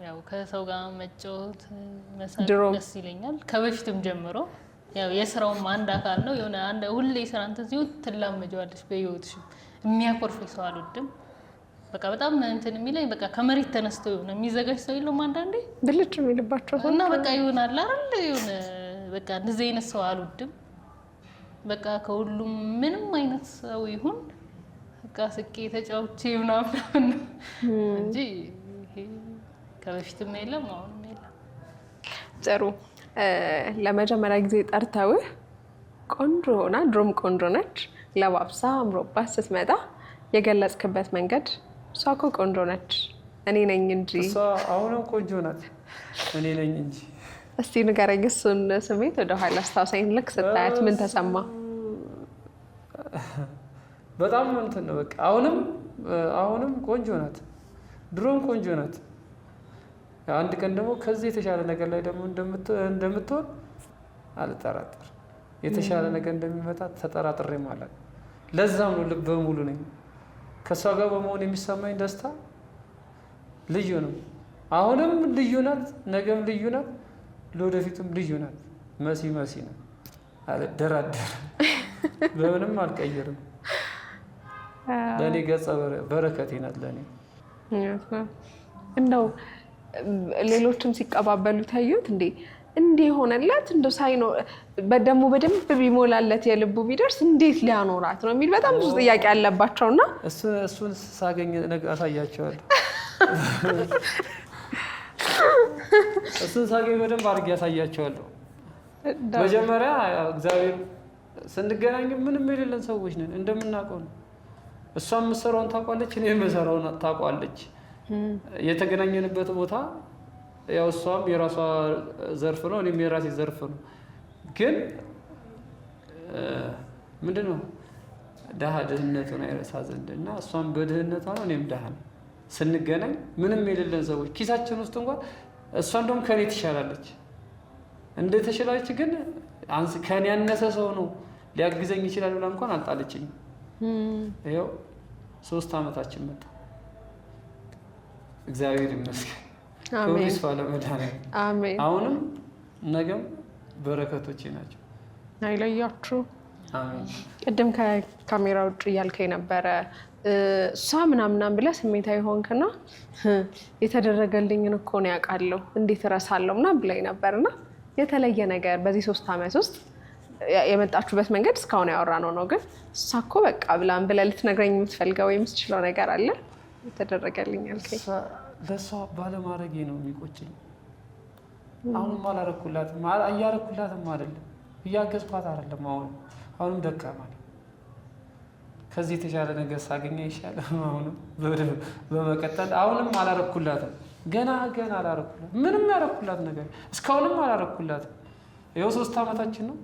ያው ከሰው ጋር መጫወት መሳቅ ደስ ይለኛል ከበፊትም ጀምሮ። ያው የስራውም አንድ አካል ነው። የሆነ ሁሌ ስራ እንትን ሲሆን ትላመጀዋለሽ በህይወትሽ። የሚያኮርፈኝ ሰው አልወድም። በቃ በጣም እንትን የሚለኝ በቃ ከመሬት ተነስቶ የሆነ የሚዘጋጅ ሰው የለውም አንዳንዴ ብልጭ የሚልባቸው ሰው እና በቃ ይሆናል አይደል? የሆነ በቃ እንደዚህ አይነት ሰው አልወድም። በቃ ከሁሉም ምንም አይነት ሰው ይሁን በቃ ስቄ ተጫውቼ ምናምን እንጂ ከበፊትም የለም አሁንም የለም። ጥሩ። ለመጀመሪያ ጊዜ ጠርተውህ ቆንጆ ሆና ድሮም ቆንጆ ነች ለባብሳ አምሮባት ስትመጣ የገለጽክበት መንገድ እሷ እኮ ቆንጆ ነች እኔ ነኝ እንጂ። እሷ አሁንም ቆንጆ ናት እኔ ነኝ እንጂ። እስቲ ንገረኝ እሱን ስሜት ወደኋላ አስታውሰኝ። ልክ ስታያት ምን ተሰማ? በጣም እንትን ነው በቃ። አሁንም ቆንጆ ናት፣ ድሮም ቆንጆ ናት። አንድ ቀን ደግሞ ከዚህ የተሻለ ነገር ላይ ደግሞ እንደምትሆን አልጠራጠር። የተሻለ ነገር እንደሚመጣ ተጠራጥሬ ማለት ነው። ለዛም ነው ልበ ሙሉ ነኝ። ከእሷ ጋር በመሆን የሚሰማኝ ደስታ ልዩ ነው። አሁንም ልዩ ናት፣ ነገም ልዩ ናት፣ ለወደፊቱም ልዩ ናት። መሲ ነው፣ አልደራደርም፣ በምንም አልቀይርም። ለእኔ ገጸ በረከቴ ናት። ለእኔ እንደው ሌሎችም ሲቀባበሉ ታዩት እንዲህ የሆነላት እንደው ሳይኖር ደግሞ በደንብ ቢሞላለት የልቡ ቢደርስ እንዴት ሊያኖራት ነው የሚል በጣም ብዙ ጥያቄ ያለባቸውና እሱን ሳገኝ አሳያቸዋለሁ። እሱን ሳገኝ በደንብ አድርጌ ያሳያቸዋለሁ። መጀመሪያ እግዚአብሔር ስንገናኝ ምንም የሌለን ሰዎች ነን፣ እንደምናውቀው ነው። እሷ የምትሰራውን ታውቋለች፣ እኔ የምሰራውን ታውቋለች። የተገናኘንበት ቦታ ያው እሷም የራሷ ዘርፍ ነው፣ እኔም የራሴ ዘርፍ ነው። ግን ምንድነው ድሀ ድህነቱን አይረሳ ዘንድ እና እሷም በድህነቷ ነው፣ እኔም ድሀ ነው። ስንገናኝ ምንም የሌለን ሰዎች ኪሳችን ውስጥ እንኳን እሷ እንደውም ከኔ ትሻላለች። እንደተሻለች ግን ከኔ ያነሰ ሰው ነው ሊያግዘኝ ይችላል ብላ እንኳን አልጣለችኝም። ይኸው 3 ዓመታችን መጣ። እግዚአብሔር ይመስገን። ፖሊስ አሜን። አሁንም ነገም በረከቶቼ ናቸው። አይለያችሁ። አሜን። ቅድም ከካሜራ ውጭ እያልከኝ ነበረ እሷ ምናምናም ብለህ ስሜታዊ ሆንክና የተደረገልኝን እኮ ነው ያውቃለሁ እንዴት እረሳለሁ ምናምን ብላኝ ነበርና የተለየ ነገር በዚህ 3 ዓመት ውስጥ የመጣችሁበት መንገድ እስካሁን ያወራነው ነው። ግን እሷ እኮ በቃ ብላን ብለህ ልትነግረኝ የምትፈልገው የምትችለው ነገር አለ? የተደረገልኝ ያልከኝ ለእሷ ባለማድረጌ ነው የሚቆጨኝ። አሁንም አላረኩላትም፣ እያረኩላትም አይደለም፣ እያገዝኳት አይደለም። አሁንም ደካማ ነኝ። ከዚህ የተሻለ ነገር ሳገኘ ይሻላል። አሁንም በመቀጠል አሁንም አላረኩላትም። ገና አላረኩላት፣ ምንም ያረኩላት ነገር እስካሁንም አላረኩላት። ይኸው 3 ዓመታችን ነው።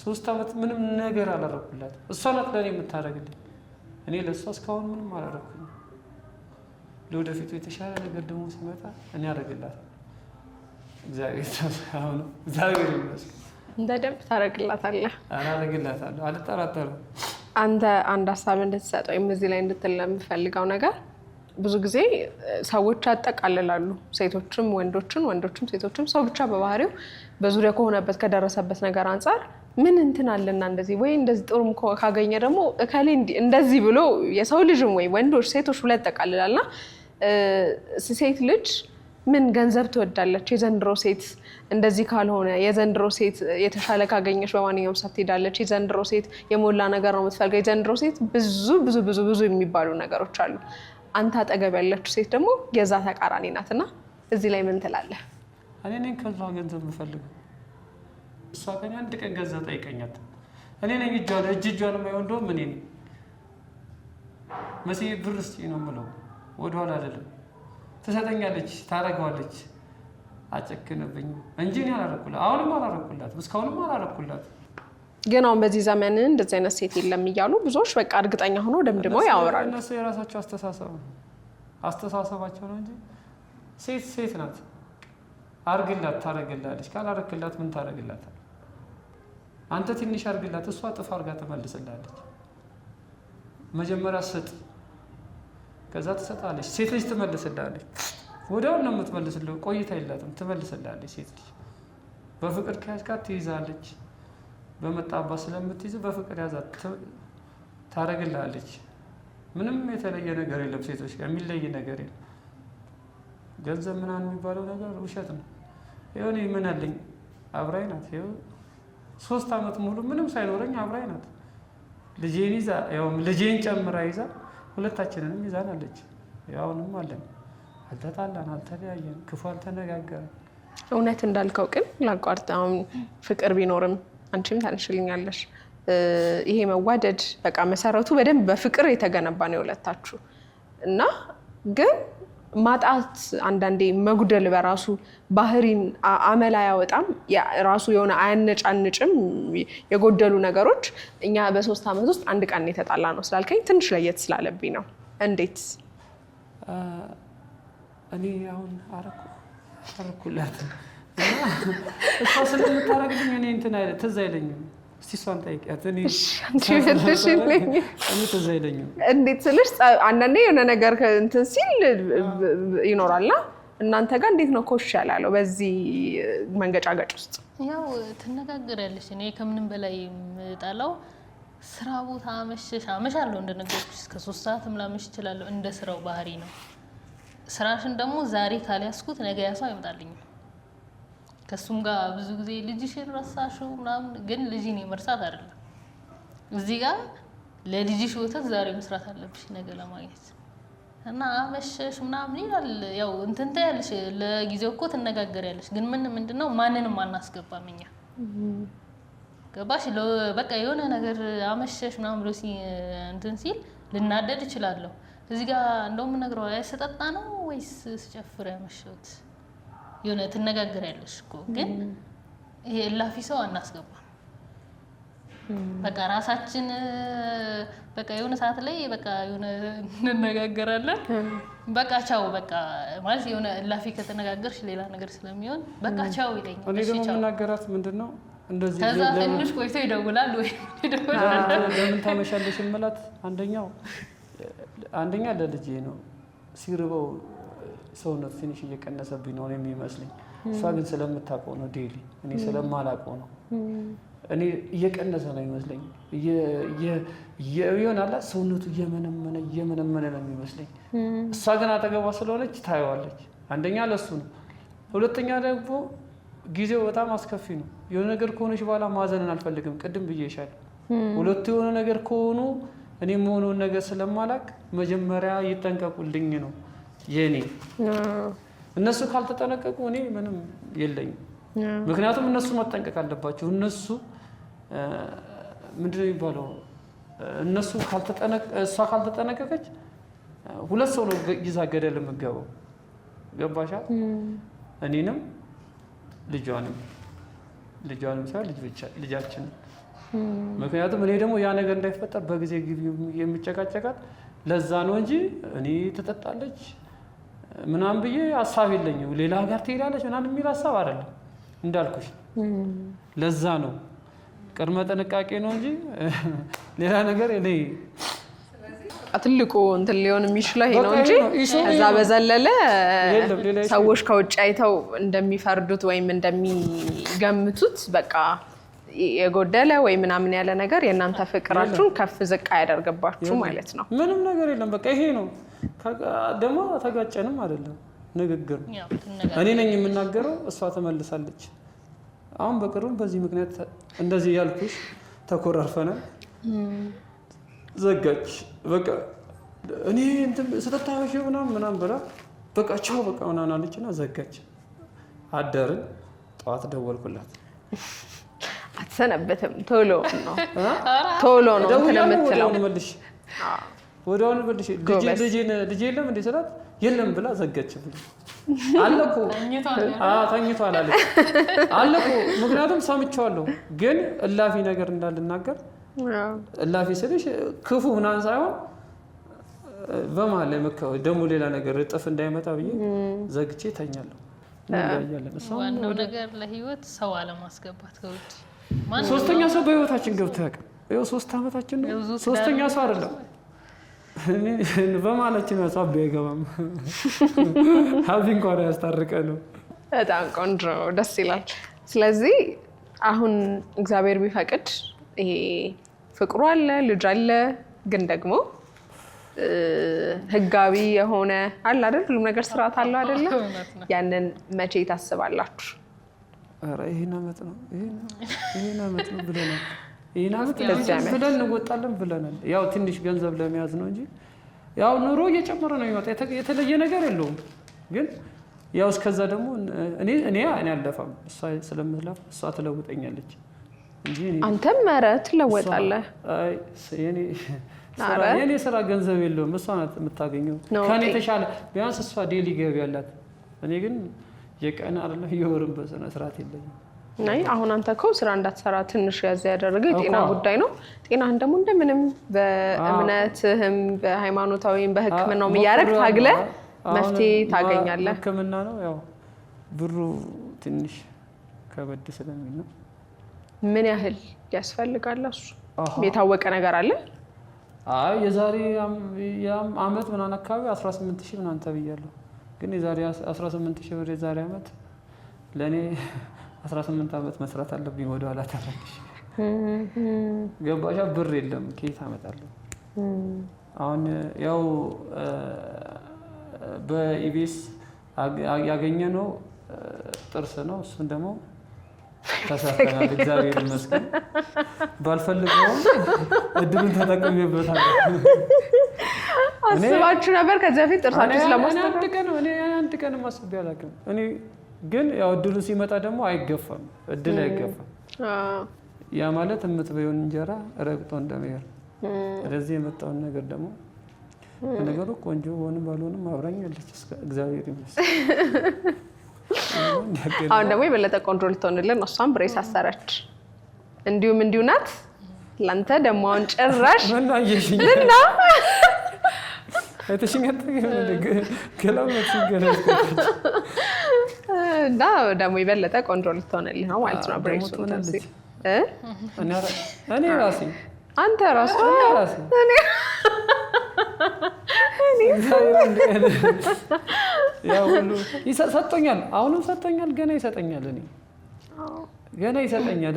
3 ዓመት ምንም ነገር አላረኩላት። እሷ ናት ለእኔ የምታደርግልኝ፣ እኔ ለእሷ እስካሁን ምንም አላረኩኝ። ለወደፊቱ የተሻለ ነገር ደግሞ ሲመጣ እኔ አደርግላታለሁ። እግዚአብሔር ይመስገን። በደንብ ታደርግላታለህ። አደርግላታለሁ፣ አልጠራጠርም። አንተ አንድ ሀሳብ እንድትሰጠው ወይም እዚህ ላይ እንድትል የምፈልገው ነገር ብዙ ጊዜ ሰዎች ያጠቃልላሉ፣ ሴቶችም ወንዶችም ሴቶችም። ሰው ብቻ በባህሪው በዙሪያ ከሆነበት ከደረሰበት ነገር አንጻር ምን እንትን አለና እንደዚህ ወይ እንደዚህ ጥሩም ካገኘ ደግሞ እከሌ እንደዚህ ብሎ የሰው ልጅም ወይ ወንዶች ሴቶች ብሎ ያጠቃልላልና ሴት ልጅ ምን ገንዘብ ትወዳለች? የዘንድሮ ሴት እንደዚህ ካልሆነ፣ የዘንድሮ ሴት የተሻለ ካገኘች በማንኛውም ሰዓት ትሄዳለች፣ የዘንድሮ ሴት የሞላ ነገር ነው የምትፈልገው፣ የዘንድሮ ሴት ብዙ የሚባሉ ነገሮች አሉ። አንተ አጠገብ ያለችው ሴት ደግሞ የዛ ተቃራኒ ናትና እዚህ ላይ ምን ትላለህ? እኔ ነኝ ከሷ ገንዘብ የምፈልገው። እሷ ከእኔ አንድ ቀን ገንዘብ ጠይቀኛት። እኔ ነኝ እጇን የማየው እንደውም እኔ ነኝ። መሲ ብር ስጪኝ ነው የምለው፣ ወደኋላ አይደለም። ትሰጠኛለች፣ ታደርገዋለች፣ አጨክንብኝ እንጂ እኔ አላረኩላት። አሁንም አላረኩላት፣ እስካሁንም አላረኩላት። ግን አሁን በዚህ ዘመን እንደዚህ አይነት ሴት የለም እያሉ ብዙዎች በቃ እርግጠኛ ሆኖ ደምድመው ያወራሉ። እነሱ የራሳቸው አስተሳሰባቸው ነው እንጂ ሴት ናት። አርግላት፣ ታደርግላለች። ካላረክላት ምን ታደርግላታል? አንተ ትንሽ አርግላት፣ እሷ ጥፍ አርጋ ትመልስላለች። መጀመሪያ ስጥ፣ ከዛ ትሰጣለች። ሴት ልጅ ትመልስላለች። ወዲያው ነው የምትመልስልህ፣ ቆይታ የላትም፣ ትመልስላለች። ሴት ልጅ በፍቅር ከያዝካት ትይዛለች። በመጣባት ስለምትይዝ በፍቅር ያዛት ታደርግላለች። ምንም የተለየ ነገር የለም። ሴቶች ጋር የሚለይ ነገር የለም። ገንዘብ ምናምን የሚባለው ነገር ውሸት ነው። ይኸው ምን አለኝ፣ አብራኝ ናት። ይኸው 3 ዓመት ሙሉ ምንም ሳይኖረኝ አብራኝ ናት። ልጄን ይዛ ልጄን ጨምራ ይዛ ሁለታችንንም ይዛናለች። አሁንም አለን። አልተጣላን፣ አልተለያየን፣ ክፉ አልተነጋገረን። እውነት እንዳልከው ግን ላቋርጥ፣ አሁን ፍቅር ቢኖርም አንቺም ታንሽልኛለሽ፣ ይሄ መዋደድ በቃ መሰረቱ በደንብ በፍቅር የተገነባ ነው የሁለታችሁ እና ግን ማጣት አንዳንዴ መጉደል በራሱ ባህሪን አመል አያወጣም። ራሱ የሆነ አያነጫንጭም። የጎደሉ ነገሮች እኛ በ3 ዓመት ውስጥ አንድ ቀን የተጣላ ነው ስላልከኝ ትንሽ ለየት ስላለብኝ ነው። እንዴት እኔ አሁን አረኩላት እሷ ስለምታረግልኝ እኔ እንትን አይደል ትዝ አይለኝም። እስቲ እሷን ጠይቂያት። እኔ ትዝ አይለኝም። እንዴት ስልሽ አንዳንዴ የሆነ ነገር እንትን ሲል ይኖራልና እናንተ ጋር እንዴት ነው ኮሽ ያላለው በዚህ መንገጫገጭ ውስጥ? ያው ትነጋገሪያለሽ። እኔ ከምንም በላይ የምጣላው ስራ ቦታ አመሻለሁ። እንደነገርኩሽ እስከ 3 ሰዓትም ላመሽ እችላለሁ። እንደ ስራው ባህሪ ነው። ስራሽን ደግሞ ዛሬ ካልያዝኩት ነገ ያሰው አይመጣልኝም። ከሱም ጋር ብዙ ጊዜ ልጅሽን ረሳሽው ምናምን፣ ግን ልጅን የመርሳት አይደለም። እዚህ ጋር ለልጅሽ ወተት ዛሬ መስራት አለብሽ ነገ ለማግኘት እና አመሸሽ ምናምን ይላል። ያው እንትን ታያለሽ፣ ለጊዜው እኮ ትነጋገሪያለሽ። ግን ምንድነው ማንንም አናስገባም እኛ። ገባሽ? በቃ የሆነ ነገር አመሸሽ ምናምን ብሎ እንትን ሲል ልናደድ እችላለሁ። እዚህ ጋር እንደውም ነግረው ያሰጠጣ ነው ወይስ ስጨፍር ያመሸሁት የሆነ ትነጋገሪያለሽ እኮ። ግን ይሄ እላፊ ሰው አናስገባም። በቃ ራሳችን በቃ የሆነ ሰዓት ላይ በቃ የሆነ እንነጋገራለን። በቃ ቻው በቃ ማለት የሆነ እላፊ ከተነጋገርሽ ሌላ ነገር ስለሚሆን በቃ ቻው ይለኛል። እኔ ደግሞ የምናገራት ምንድነው እንደዚህ ከዛ ትንሽ ቆይቶ ይደውላል ወይ ለምን ታመሻለሽ የምላት አንደኛ ለልጄ ነው። ሲርበው ሰውነት ትንሽ እየቀነሰብኝ ነው የሚመስለኝ። እሷ ግን ስለምታውቀው ነው ዴይሊ፣ እኔ ስለማላውቀው ነው። እኔ እየቀነሰ ነው ይመስለኝ። ይሆናል ሰውነቱ እየመነመነ ነው የሚመስለኝ። እሷ ግን አጠገቧ ስለሆነች ታየዋለች። አንደኛ ለሱ ነው። ሁለተኛ ደግሞ ጊዜው በጣም አስከፊ ነው። የሆነ ነገር ከሆነች በኋላ ማዘንን አልፈልግም። ቅድም ብዬሻለሁ። ሁለቱ የሆነ ነገር ከሆኑ እኔ የሆነውን ነገር ስለማላውቅ መጀመሪያ ይጠንቀቁልኝ ነው የኔ። እነሱ ካልተጠነቀቁ እኔ ምንም የለኝም። ምክንያቱም እነሱ መጠንቀቅ አለባቸው። እነሱ ምንድነው የሚባለው? እሷ ካልተጠነቀቀች ሁለት ሰው ነው ይዛ ገደል የምትገባው። ገባሻ? እኔንም ልጇንም ሳይሆን ልጃችን። ምክንያቱም እኔ ደግሞ ያ ነገር እንዳይፈጠር በጊዜ ግቢ የሚጨቃጨቃት ለዛ ነው እንጂ እኔ ትጠጣለች ምናምን ብዬ ሀሳብ የለኝም። ሌላ ሀገር ትሄዳለች ምናምን የሚል ሀሳብ አይደለም እንዳልኩሽ። ለዛ ነው ቅድመ ጥንቃቄ ነው እንጂ ሌላ ነገር እኔ ትልቁ እንትን ሊሆን የሚችለው ይሄ ነው እንጂ እዛ በዘለለ ሰዎች ከውጭ አይተው እንደሚፈርዱት ወይም እንደሚገምቱት በቃ የጎደለ ወይ ምናምን ያለ ነገር የእናንተ ፍቅራችሁን ከፍ ዝቅ አያደርግባችሁ ማለት ነው። ምንም ነገር የለም። በቃ ይሄ ነው። ደግሞ ተጋጨንም አይደለም ንግግር እኔ ነኝ የምናገረው፣ እሷ ተመልሳለች። አሁን በቅርቡ በዚህ ምክንያት እንደዚህ ያልኩሽ ተኮራርፈናል። ዘጋች በቃ እኔ እንትን ስተታሽ ምናምን ብላ በቃ ቻው በቃ ምናምን አለችና ዘጋች። አደርን። ጠዋት ደወልኩላት። አትሰነበትም። ቶሎ ነው ስለምትለው ወዲያውኑ መልሽ ልጄ የለም እንዴ ስላት የለም ብላ ዘጋችብኝ። አለኩ ተኝቷል አለች። አለኩ ምክንያቱም ሰምቼዋለሁ፣ ግን እላፊ ነገር እንዳልናገር እላፊ ስልሽ ክፉ ምናምን ሳይሆን በመሀል ላይ ደግሞ ሌላ ነገር እጥፍ እንዳይመጣ ብዬ ዘግቼ ተኛለሁ። ዋናው ነገር ለህይወት ሰው አለማስገባት ከውጭ ሶስተኛ ሰው በህይወታችን ገብቶ ያውቃል። ይኸው 3 ዓመታችን ነው። ሶስተኛ ሰው አይደለም በማለችን ያሳብ አይገባም። ሀቢ እንኳን ያስታርቀ ነው። በጣም ቆንጆ ደስ ይላል። ስለዚህ አሁን እግዚአብሔር ቢፈቅድ ይሄ ፍቅሩ አለ፣ ልጅ አለ፣ ግን ደግሞ ህጋዊ የሆነ አለ አይደል? ሁሉም ነገር ስርዓት አለው አይደለ? ያንን መቼ ታስባላችሁ? ኧረ ይሄን አመት ነው ብለናል። ይሄን አመት ብለን እንወጣለን ብለናል። ያው ትንሽ ገንዘብ ለመያዝ ነው እንጂ ያው ኑሮ እየጨመረ ነው የሚመጣ፣ የተለየ ነገር የለውም። ግን ያው እስከዛ ደግሞ እኔ አልለፋም፣ እሷ ስለምትለፋ እሷ ትለውጠኛለች እንጂ አንተም ኧረ ትለወጣለህ። አይ የኔ ስራ ገንዘብ የለውም፣ እሷ ናት የምታገኘው ከኔ የተሻለ። ቢያንስ እሷ ዴሊ ገቢ ያላት፣ እኔ ግን የቀን አይደለም የወርም በስነ ስርዓት የለኝም። ናይ አሁን አንተ እኮ ስራ እንዳትሰራ ትንሽ ያዝ ያደረገ የጤና ጉዳይ ነው። ጤናህን ደግሞ እንደምንም በእምነትህም በሃይማኖታዊም በሕክምናውም እያደረግህ ታግለህ መፍትሄ ታገኛለህ። ሕክምና ነው ያው ብሩ ትንሽ ከበድ ስለሚል ነው። ምን ያህል ያስፈልጋል? እሱ የታወቀ ነገር አለ? አይ የዛሬ አመት ምናምን አካባቢ 18000 ምናምን ተብያለሁ። ግን የዛሬ 18000 ብር የዛሬ አመት ለኔ 18 አመት መስራት አለብኝ። ወደ ኋላ ተመልሼ ገባሻ? ብር የለም ከየት አመጣለሁ? አሁን ያው በኢቢኤስ ያገኘነው ጥርስ ነው። እሱን ደግሞ ተሳክተናል፣ እግዚአብሔር ይመስገን። ባልፈልገውም እድሉን ተጠቅሜበታለሁ። አስባችሁ ነበር ከዚህ በፊት ጥርሳችሁ ስለማስተካከል? እኔ አንድ ቀን ማስቤ አላውቅም። እኔ ግን ያው እድሉ ሲመጣ ደግሞ አይገፋም፣ እድል አይገፋም። ያ ማለት የምትበይውን እንጀራ ረግጦ እንደመሄድ። ስለዚህ የመጣውን ነገር ደግሞ ነገሩ ቆንጆ ሆንም ባልሆንም አብራኛለች፣ እግዚአብሔር ይመስገን። አሁን ደግሞ የበለጠ ቆንጆ ልትሆንልን እሷም ብሬስ አሰረች። እንዲሁ ናት። ላንተ ደግሞ አሁን ጭራሽ እና እና ደግሞ የበለጠ ቆንጆ ልትሆንልህ ነው ማለት ነው። ብሬሱ እኔ ራሴ አንተ ራሱ ያው ሁሉ ሰጥቶኛል፣ አሁንም ሰጥቶኛል፣ ገና ይሰጠኛል።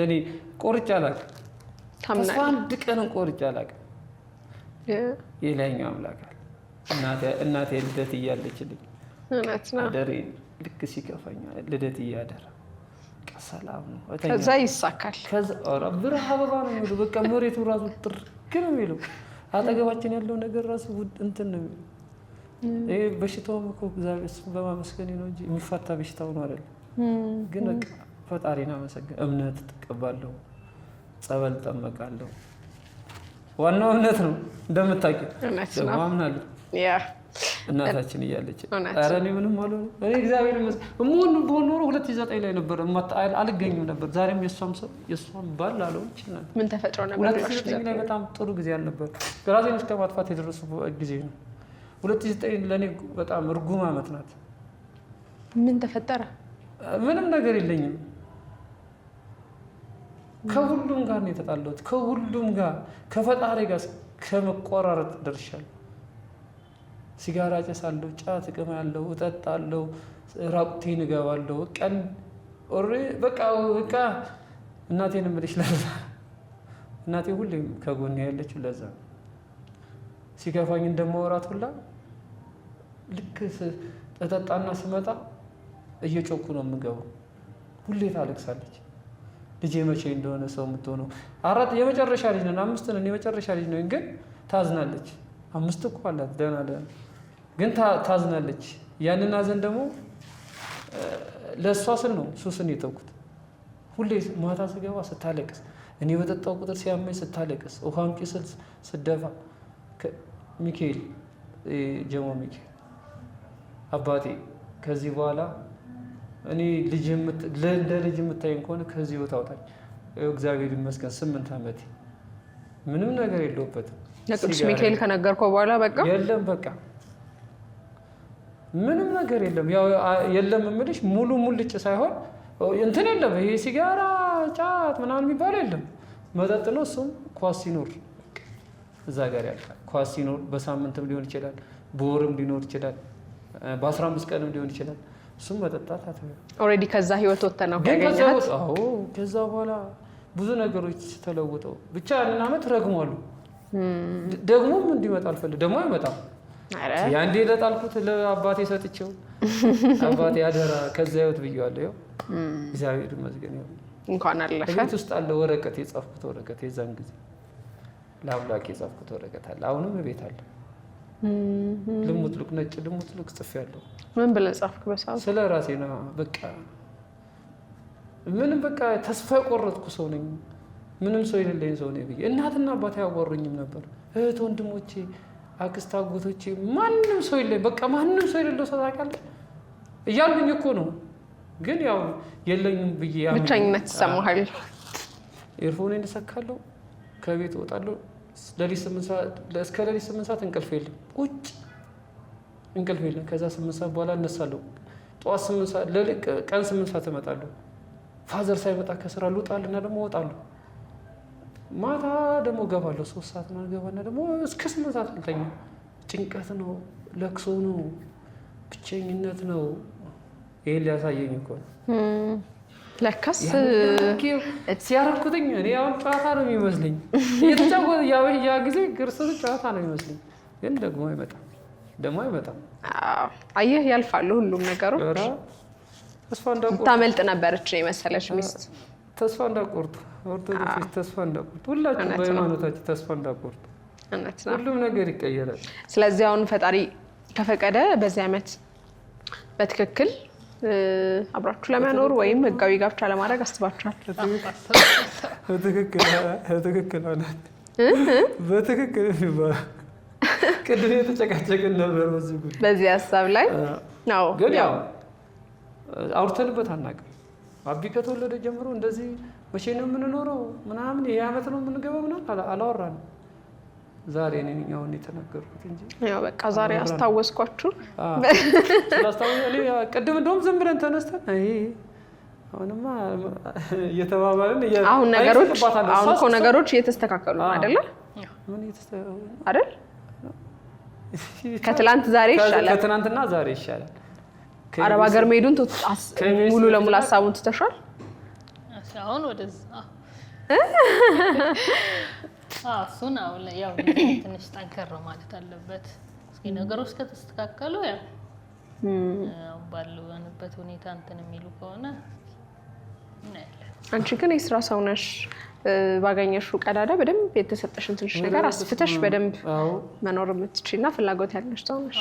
እኔ ቆርጬ አላውቅም። ተስፋ አንድ ቀን ቆርጬ አላውቅም። የላይኛው አምላክ እናቴ ልደት እያለችልኝ አደሬ ልክ ሲከፋኝ ልደት እያደረ ሰላም ነው። ከዛ ይሳካል። ከዛ ብርሃ አበባ ነው የሚለው። በቃ መሬቱ ራሱ ጥርግ ነው የሚለው። አጠገባችን ያለው ነገር ራሱ እንትን ነው የሚለው። ይሄ በሽታውም እኮ እግዚአብሔር በማመስገን ነው እንጂ የሚፈታ በሽታው ነው አይደል? ግን በቃ ፈጣሪን አመሰግን። እምነት ተቀባለሁ፣ ጸበል ጠመቃለሁ። ዋናው እምነት ነው እንደምታውቂው። ደግሞ አምናለሁ። እናታችን እያለች ኧረ እኔ ምንም አልሆንም። እኔ እግዚአብሔር ይመስገን በሆን ኖሮ 2009 ላይ ነበር አልገኝም ነበር። ዛሬም የእሷም ባል አለው ይችላል። ምን ተፈጥሮ ነበር? 2009 ላይ በጣም ጥሩ ጊዜ አልነበር። ራሴን እስከ ማጥፋት የደረሱ ጊዜ ነው። 2009 ለእኔ በጣም እርጉም ዓመት ናት። ምን ተፈጠረ? ምንም ነገር የለኝም። ከሁሉም ጋር ነው የተጣላሁት። ከሁሉም ጋር ከፈጣሪ ጋር ከመቆራረጥ ደርሻለሁ። ሲጋራ ጨሳለሁ፣ ጫት እቅማለሁ፣ እጠጣለሁ፣ ራቁቴን እገባለሁ። ቀን በቃ እናቴን እምልሽ ለዛ እናቴ ሁሌም ከጎኔ ያለችው ለዛ ሲከፋኝ እንደማወራት ሁላ ልክ እጠጣና ስመጣ እየጮኩ ነው የምገባው። ሁሌ ታለቅሳለች። ልጄ መቼ እንደሆነ ሰው የምትሆነው የመጨረሻ ልጅ ነን፣ 5 ነን፣ የመጨረሻ ልጅ ነን። ግን ታዝናለች። 5 እኮ አላት ደህና ግን ታዝናለች። ያንን ሐዘን ደግሞ ለእሷ ስል ነው ሱስን የተውኩት። ሁሌ ማታ ስገባ ስታለቅስ፣ እኔ በጠጣው ቁጥር ሲያመኝ ስታለቅስ፣ ውሃ አምጪ ስል ስደፋ ሚካኤል ጀሞ ሚካኤል አባቴ ከዚህ በኋላ እኔ እንደ ልጅ የምታይኝ ከሆነ ከዚህ ቦታ አውጣኝ። እግዚአብሔር ይመስገን 8 ዓመቴ ምንም ነገር የለውበትም። ለቅዱስ ሚካኤል ከነገርከው በኋላ በቃ የለም በቃ ምንም ነገር የለም። ያው የለም የምልሽ ሙሉ ሙልጭ ሳይሆን እንትን የለም። ይሄ ሲጋራ ጫት ምናምን የሚባለው የለም። መጠጥ ነው። እሱም ኳስ ሲኖር እዛ ጋር ያልቃል። ኳስ ሲኖር በሳምንትም ሊሆን ይችላል፣ በወርም ሊኖር ይችላል፣ በ15 ቀንም ሊሆን ይችላል። እሱም መጠጣት ኦልሬዲ ከዛ ህይወት ወጥተህ ነው ያገኘሃት? አዎ። ከዛ በኋላ ብዙ ነገሮች ተለውጠው ብቻ ያንን ዓመት ረግሟሉ። ደግሞም እንዲመጣ አልፈልግም። ደግሞ አይመጣም። ያንዴ ለጣልኩት ለአባቴ ሰጥቼው አባቴ አደራ ከዛ ህይወት ብዬዋለሁ። ያው እግዚአብሔር ይመስገን ያው እንኳን አለፈ። ቤት ውስጥ አለ ወረቀት፣ የጻፍኩት ወረቀት፣ የዛን ጊዜ ለአምላክ የጻፍኩት ወረቀት አለ። አሁንም ቤት አለ። ልሙጥልቅ ነጭ ልሙጥልቅ ጽፌያለሁ። ምን ብለህ ጻፍክ? በሰዓቱ ስለ ራሴ ነው። በቃ ምንም በቃ ተስፋ የቆረጥኩ ሰው ነኝ። ምንም ሰው የሌለኝ ሰው ነኝ ብዬ እናትና አባቴ አያዋሩኝም ነበር። እህት ወንድሞቼ፣ አክስት አጎቶቼ ማንም ሰው የለኝ። በቃ ማንም ሰው የሌለው ሰው ታውቃለህ እያሉኝ እኮ ነው። ግን ያው የለኝም ብዬ ብቸኝነት ይሰማሃል። ኤርፎኔን እሰካለሁ፣ ከቤት እወጣለሁ። እስከ ሌሊት 8 ሰዓት እንቅልፍ የለም። ቁጭ እንቅልፍ የለም። ከዛ 8 ሰዓት በኋላ እነሳለሁ። ጠዋት 8 ሰዓት ቀን 8 ሰዓት እመጣለሁ። ፋዘር ሳይመጣ ከስራ ልውጣልና ደግሞ እወጣለሁ። ማታ ደግሞ እገባለሁ። 3 ሰዓት ነው እገባና ደግሞ እስከ 8 ሰዓት አልተኛም። ጭንቀት ነው፣ ለቅሶ ነው፣ ብቸኝነት ነው። ይሄን ሊያሳየኝ እኮ ነው። ለካስ ሲያረኩትኝ እኔ አሁን ጨዋታ ነው የሚመስለኝ። እየተጫወተ ያ ጊዜ ክርስቶስ ጨዋታ ነው የሚመስለኝ። ግን ደግሞ አይመጣም። አየህ ያልፋሉ ሁሉም ነገሮች። ተስፋ እንዳቆርጡ ታመልጥ ነበረች የመሰለች ሚስት። ተስፋ እንዳቆርጡ ኦርቶዶክስ ተስፋ እንዳቆርጡ፣ ሁላችሁም በሃይማኖታችሁ ተስፋ እንዳቆርጡ። ሁሉም ነገር ይቀየራል። ስለዚህ አሁን ፈጣሪ ከፈቀደ በዚህ ዓመት በትክክል አብራችሁ ለመኖር ወይም ህጋዊ ጋብቻ ለማድረግ አስባችኋል? በትክክል ሆናል። በትክክል ቅድም የተጨቃጨቅን ነበር በዚህ ሀሳብ ላይ ነው። ግን ያው አውርተንበት አናውቅም። አቢ ከተወለደ ጀምሮ እንደዚህ መቼ ነው የምንኖረው ምናምን ይሄ ዓመት ነው የምንገባው ምናምን አላወራንም። ዛሬ ነኝ አሁን የተናገርኩት እንጂ ያው በቃ ዛሬ አስታወስኳችሁ። ቅድም እንደውም ዝም ብለን ተነስተን አሁንማ እየተባባልን አሁን እኮ ነገሮች እየተስተካከሉ ነው አይደለ? አይደል? ከትላንት ዛሬ ይሻላል። ከትናንትና ዛሬ ይሻላል። አረብ ሀገር መሄዱን ሙሉ ለሙሉ ሀሳቡን ትተሻል? አሁን ወደዛ እሱን አሁን ያው ትንሽ ጠንከር ማለት አለበት። እስኪ ነገሮች ከተስተካከሉ ያው ባለንበት ሁኔታ እንትን የሚሉ ከሆነ እናያለን። አንቺ ግን የስራ ሰው ነሽ። ባገኘሽው ቀዳዳ በደንብ የተሰጠሽን ትንሽ ነገር አስፍተሽ በደንብ መኖር የምትችይና ፍላጎት ያለሽ ሰው ነሽ።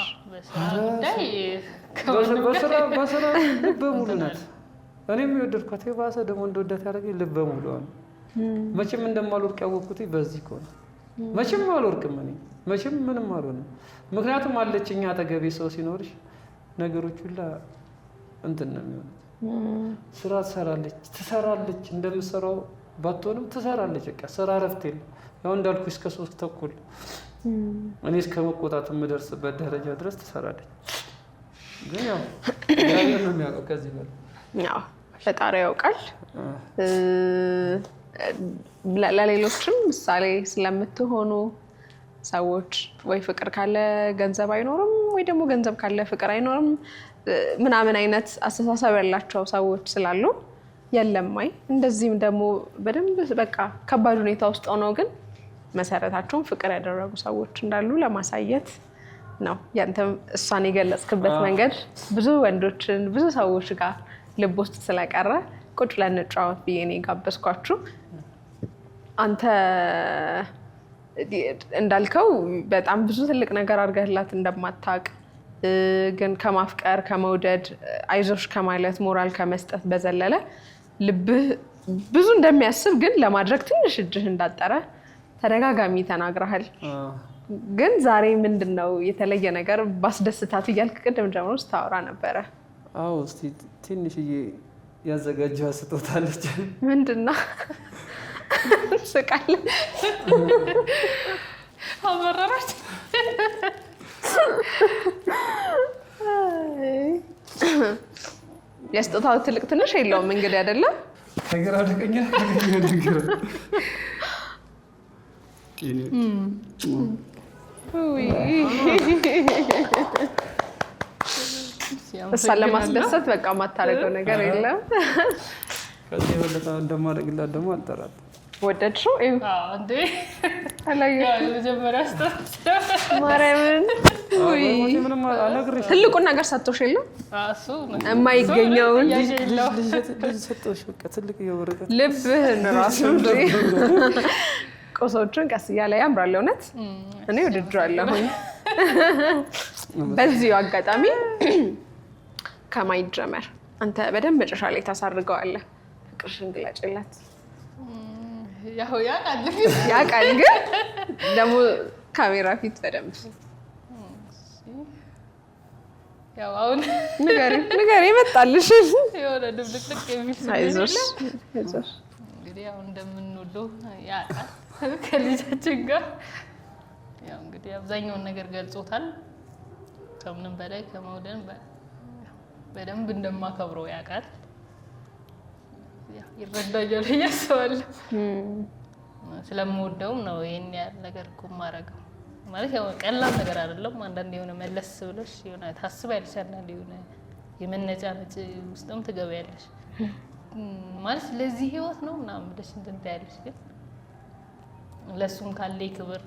በስራ ልበ ሙሉ ናት። እኔም የወደድኳት የባሰ ደግሞ እንደወዳት ያደረገኝ ልበ ሙሉ ነው። መቼም እንደማልወድቅ ያወቅኩት በዚህ እኮ ነው። መቼም አልወርቅም እኔ መቼም ምንም አልሆንም። ምክንያቱም አለችኝ አጠገቤ ሰው ሲኖርሽ ነገሮች ሁላ እንትን ነው የሚሆኑት። ስራ ትሰራለች እንደምትሰራው ባትሆንም ትሰራለች። በቃ ስራ እረፍት የለም። ያው እንዳልኩ እስከ 3 ተኩል እኔ እስከ መቆጣት የምደርስበት ደረጃ ድረስ ትሰራለች። ግን ያው እግዚአብሔር ነው የሚያውቀው ከዚህ በላይ ያው ፈጣሪ ያውቃል። ለሌሎችም ምሳሌ ስለምትሆኑ ሰዎች ወይ ፍቅር ካለ ገንዘብ አይኖርም ወይ ደግሞ ገንዘብ ካለ ፍቅር አይኖርም ምናምን አይነት አስተሳሰብ ያላቸው ሰዎች ስላሉ የለም አይ እንደዚህም ደግሞ በደንብ በቃ ከባድ ሁኔታ ውስጥ ሆነው ግን መሰረታቸውን ፍቅር ያደረጉ ሰዎች እንዳሉ ለማሳየት ነው። ያንተም እሷን የገለጽክበት መንገድ ብዙ ወንዶችን ብዙ ሰዎች ጋር ልብ ውስጥ ስለቀረ ቁጭ ብለን እንጫወት ብዬ ነው የጋበዝኳችሁ። አንተ እንዳልከው በጣም ብዙ ትልቅ ነገር አድርገህላት እንደማታውቅ ግን ከማፍቀር ከመውደድ አይዞሽ ከማለት ሞራል ከመስጠት በዘለለ ልብህ ብዙ እንደሚያስብ ግን ለማድረግ ትንሽ እጅህ እንዳጠረ ተደጋጋሚ ተናግረሃል። ግን ዛሬ ምንድነው የተለየ ነገር ባስደስታት እያልክ ቅድም ጀምሮ ስታወራ ነበረ? አዎ እስቲ ትንሽዬ ያዘጋጀው ስጦታለች። ምንድነው? ስቃል አመረረች። የስጦታው ትልቅ ትንሽ የለውም እንግዲህ አይደለም። ከግራ ወደ ቀኝ እሷን ለማስደሰት በቃ የማታደርገው ነገር የለም። ከዚህ የበለጠ እንደማደርግላት ደግሞ አልጠራጥርም። ወደድሽው? እንዴ የመጀመሪያ ማርያምን ትልቁን ነገር ሰጥቶሽ የለም የማይገኘውን ልጅ ሰጥቶሽ በቃ ትልቅ የወረቀት ልብህን ራሱ እንጂ ቆሶቹን ቀስ እያለ ያምራል። እውነት እኔ ወድጄዋለሁኝ። በዚሁ አጋጣሚ ከማን ጀመር? አንተ በደንብ መጨረሻ ላይ ታሳርገዋለህ። ፍቅርሽን ግለጭላት። ያው ያውቃል ግን ደግሞ ካሜራ ፊት በደንብ ያው አሁን ንገሪ መጣልሽ የሆነ ድብልቅልቅ የሚል አይዞሽ እንግዲህ ያው እንደምንወደው ያውቃል ከልጃችን ጋር ያው እንግዲህ አብዛኛውን ነገር ገልጾታል። ከምንም በላይ ከመውደን በደንብ እንደማከብረው ያውቃል። ይረዳኛል እያስባለሁ። ስለምወደውም ነው ይሄን ያህል ነገር እኮ የማደርገው። ማለት ያው ቀላል ነገር አይደለም። አንዳንዴ የሆነ መለስ ብለሽ የሆነ ታስቢያለሽ፣ አንዳንዴ የሆነ የመነጫነጭ ውስጥም ትገቢያለሽ። ማለት ለዚህ ህይወት ነው ምናምን ብለሽ እንትን ትያለሽ። ግን ለሱም ካለኝ ክብር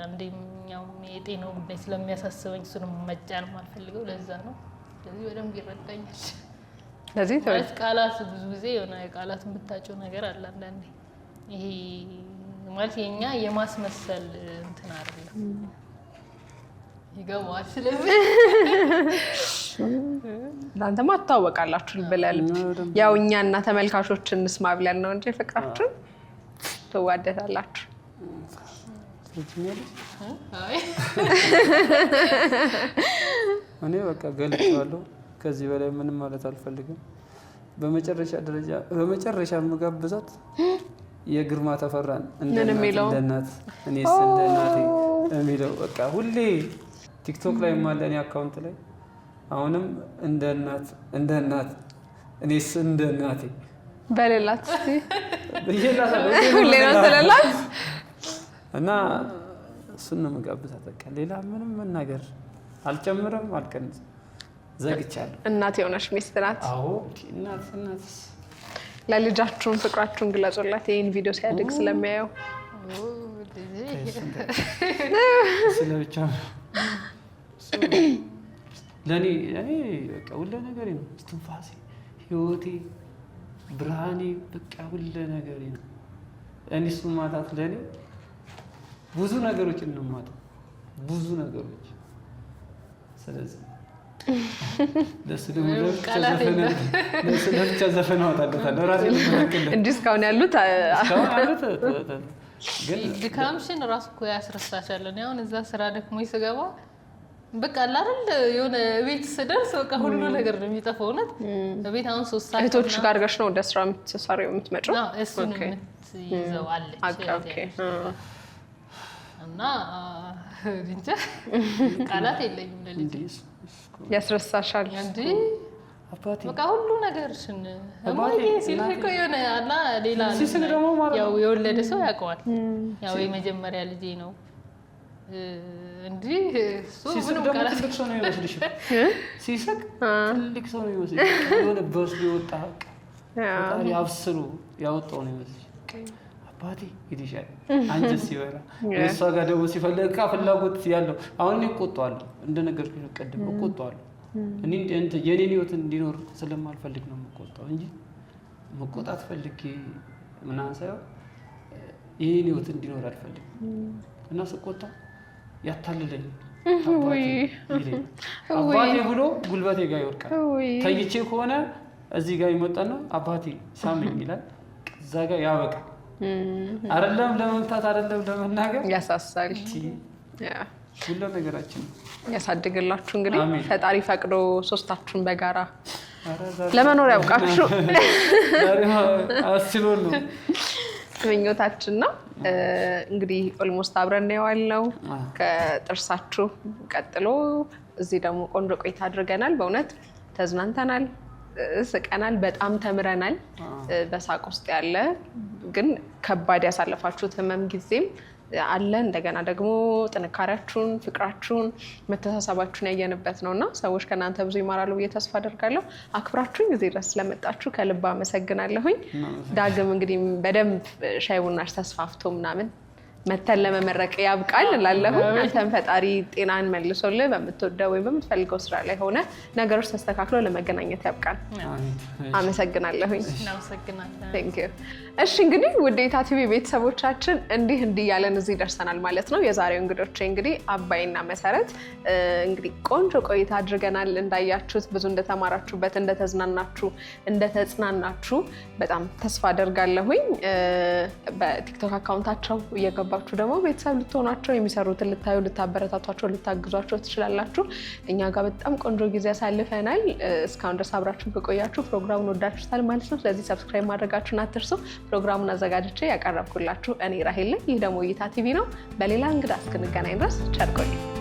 አንደኛው የጤናው ጉዳይ ስለሚያሳስበኝ እሱንም መጫን የማልፈልገው ለዛ ነው። ስለዚህ በደንብ ይረዳኛል። ለዚህ ማለት ቃላት ብዙ ጊዜ የሆነ ቃላት የምታጭው ነገር አለ አንዳንዴ። ይሄ ማለት የኛ የማስመሰል እንትን አይደለም ይገባል። ስለዚህ እናንተማ ትታወቃላችሁ ብለን ያው እኛና ተመልካቾች እንስማ ብለን ነው እንጂ ፍቅራችሁ ትዋደዳላችሁ። እኔ በቃ ገልጫለሁ። ከዚህ በላይ ምንም ማለት አልፈልግም። በመጨረሻ ደረጃ በመጨረሻ የምጋብዛት የግርማ ተፈራን እንደ እናት እኔስ እንደ እናቴ የሚለው በቃ ሁሌ ቲክቶክ ላይ ማለኝ አካውንት ላይ አሁንም እንደ እናት እኔስ እንደ እናቴ በሌላት ሁሌ ነው ተለላት እና እሱን ነው የምጋብዛት። በቃ ሌላ ምንም መናገር አልጨምርም አልቀንስም። ዘግቻለሁ። እናት የሆነች ሚስት ናት። አዎ እናት ለልጃችሁን ፍቅራችሁን ግለጹላት። ይሄን ቪዲዮ ሲያድግ ስለሚያየው ስለብቻ ለኔ በቃ ሁሉ ነገሬ ነው። እስትንፋሴ፣ ህይወቴ፣ ብርሃኔ በቃ ሁሉ ነገሬ ነው። እኔ እሱን ማጣት ለኔ ብዙ ነገሮችን ነው የማጣው፣ ብዙ ነገሮች። ስለዚህ ለሱ ደግሞ ለብቻ ዘፈን አወጣለታለሁ ራሴ ልመለከለ እንጂ እስካሁን ያሉት ግን ድካምሽን ራሱ እኮ ያስረሳሻል። እኔ አሁን እዛ ስራ ደክሞኝ ስገባ በቃ አይደል የሆነ ቤት ስደርስ በቃ ሁሉ ነገር ነው የሚጠፋው። እውነት በቤት አሁን 3 ሰዓት እህቶች ጋር አድርገሽ ነው ወደ ስራ የምትሰሪው የምትመጪው? አዎ እሱን የምትይዘው አለች እና እንጃ ቃላት የለኝም ለልጅ ያስረሳሻል እንዴ አባቴ በቃ ሁሉ ነገርሽን እማዬ ሲልሽ እኮ የሆነ አላ ሌላ ሲስቅ ደግሞ ማለት ያው የወለደ ሰው ያውቀዋል። ያው የመጀመሪያ ልጄ ነው እንዴ ሲስቅ ደግሞ ትልቅ ሰው ነው የሚመስልሽ። ሲስቅ ትልቅ ሰው ነው የሚመስልሽ። የሆነ በስሎ የወጣ ፈጣሪ አብስሎ ያወጣው ነው የሚመስልሽ። አባቴ ይልሻል አንጀት ሲበራ። እሷ ጋር ደግሞ ሲፈልግ ፍላጎት ያለው አሁን እኔ እቆጣዋለሁ፣ እንደነገርኩሽ ቀድም እቆጣዋለሁ። እኔ የኔን ህይወት እንዲኖር ስለማልፈልግ ነው የምቆጣው እንጂ መቆጣት ፈልጌ ምናምን ሳይሆን የኔን ህይወት እንዲኖር አልፈልግም። እና ስቆጣ ያታልለኝ አባቴ ብሎ ጉልበቴ ጋር ይወድቃል። ተይቼ ከሆነ እዚህ ጋር ይመጣና አባቴ ሳመኝ ይላል። እዛ ጋር ያበቃል። አይደለም ለመምታት አይደለም ለመናገር ያሳሳል። ሁሉ ነገራችን ያሳድግላችሁ። እንግዲህ ፈጣሪ ፈቅዶ ሶስታችሁን በጋራ ለመኖር ያብቃችሁ አስችሎን ነው ምኞታችን ነው። እንግዲህ ኦልሞስት አብረን ነው ያለው ከጥርሳችሁ ቀጥሎ። እዚህ ደግሞ ቆንጆ ቆይታ አድርገናል። በእውነት ተዝናንተናል፣ ስቀናል፣ በጣም ተምረናል። በሳቅ ውስጥ ያለ ግን ከባድ ያሳለፋችሁት ህመም ጊዜም አለ። እንደገና ደግሞ ጥንካሬያችሁን፣ ፍቅራችሁን፣ መተሳሰባችሁን ያየንበት ነውና ሰዎች ከእናንተ ብዙ ይማራሉ ብዬ ተስፋ አደርጋለሁ። አክብራችሁኝ ጊዜ ድረስ ስለመጣችሁ ከልብ አመሰግናለሁኝ። ዳግም እንግዲህ በደንብ ሻይ ቡናሽ ተስፋፍቶ ምናምን መተን ለመመረቅ ያብቃል እላለሁ። አንተም ፈጣሪ ጤናን መልሶልህ በምትወደው ወይም በምትፈልገው ስራ ላይ ሆነ ነገሮች ተስተካክሎ ለመገናኘት ያብቃል። አመሰግናለሁኝ። እናመሰግናለን። እሺ እንግዲህ ውዴታ ቲቪ ቤተሰቦቻችን እንዲህ ያለን እዚህ ደርሰናል ማለት ነው። የዛሬው እንግዶቼ እንግዲህ አባይና መሰረት እንግዲህ ቆንጆ ቆይታ አድርገናል። እንዳያችሁት ብዙ እንደተማራችሁበት፣ እንደተዝናናችሁ፣ እንደተጽናናችሁ በጣም ተስፋ አደርጋለሁኝ። በቲክቶክ አካውንታቸው እየገባችሁ ደግሞ ቤተሰብ ልትሆናቸው፣ የሚሰሩትን ልታዩ፣ ልታበረታቷቸው፣ ልታግዟቸው ትችላላችሁ። እኛ ጋር በጣም ቆንጆ ጊዜ አሳልፈናል። እስካሁን ድረስ አብራችሁን ከቆያችሁ ፕሮግራሙን ወዳችሁታል ማለት ነው። ስለዚህ ሰብስክራይብ ማድረጋችሁን አትርሱ። ፕሮግራሙን አዘጋጅቼ ያቀረብኩላችሁ እኔ ራሄል ነኝ። ይህ ደግሞ እይታ ቲቪ ነው። በሌላ እንግዳ እስክንገናኝ ድረስ ቸር ቆዩ።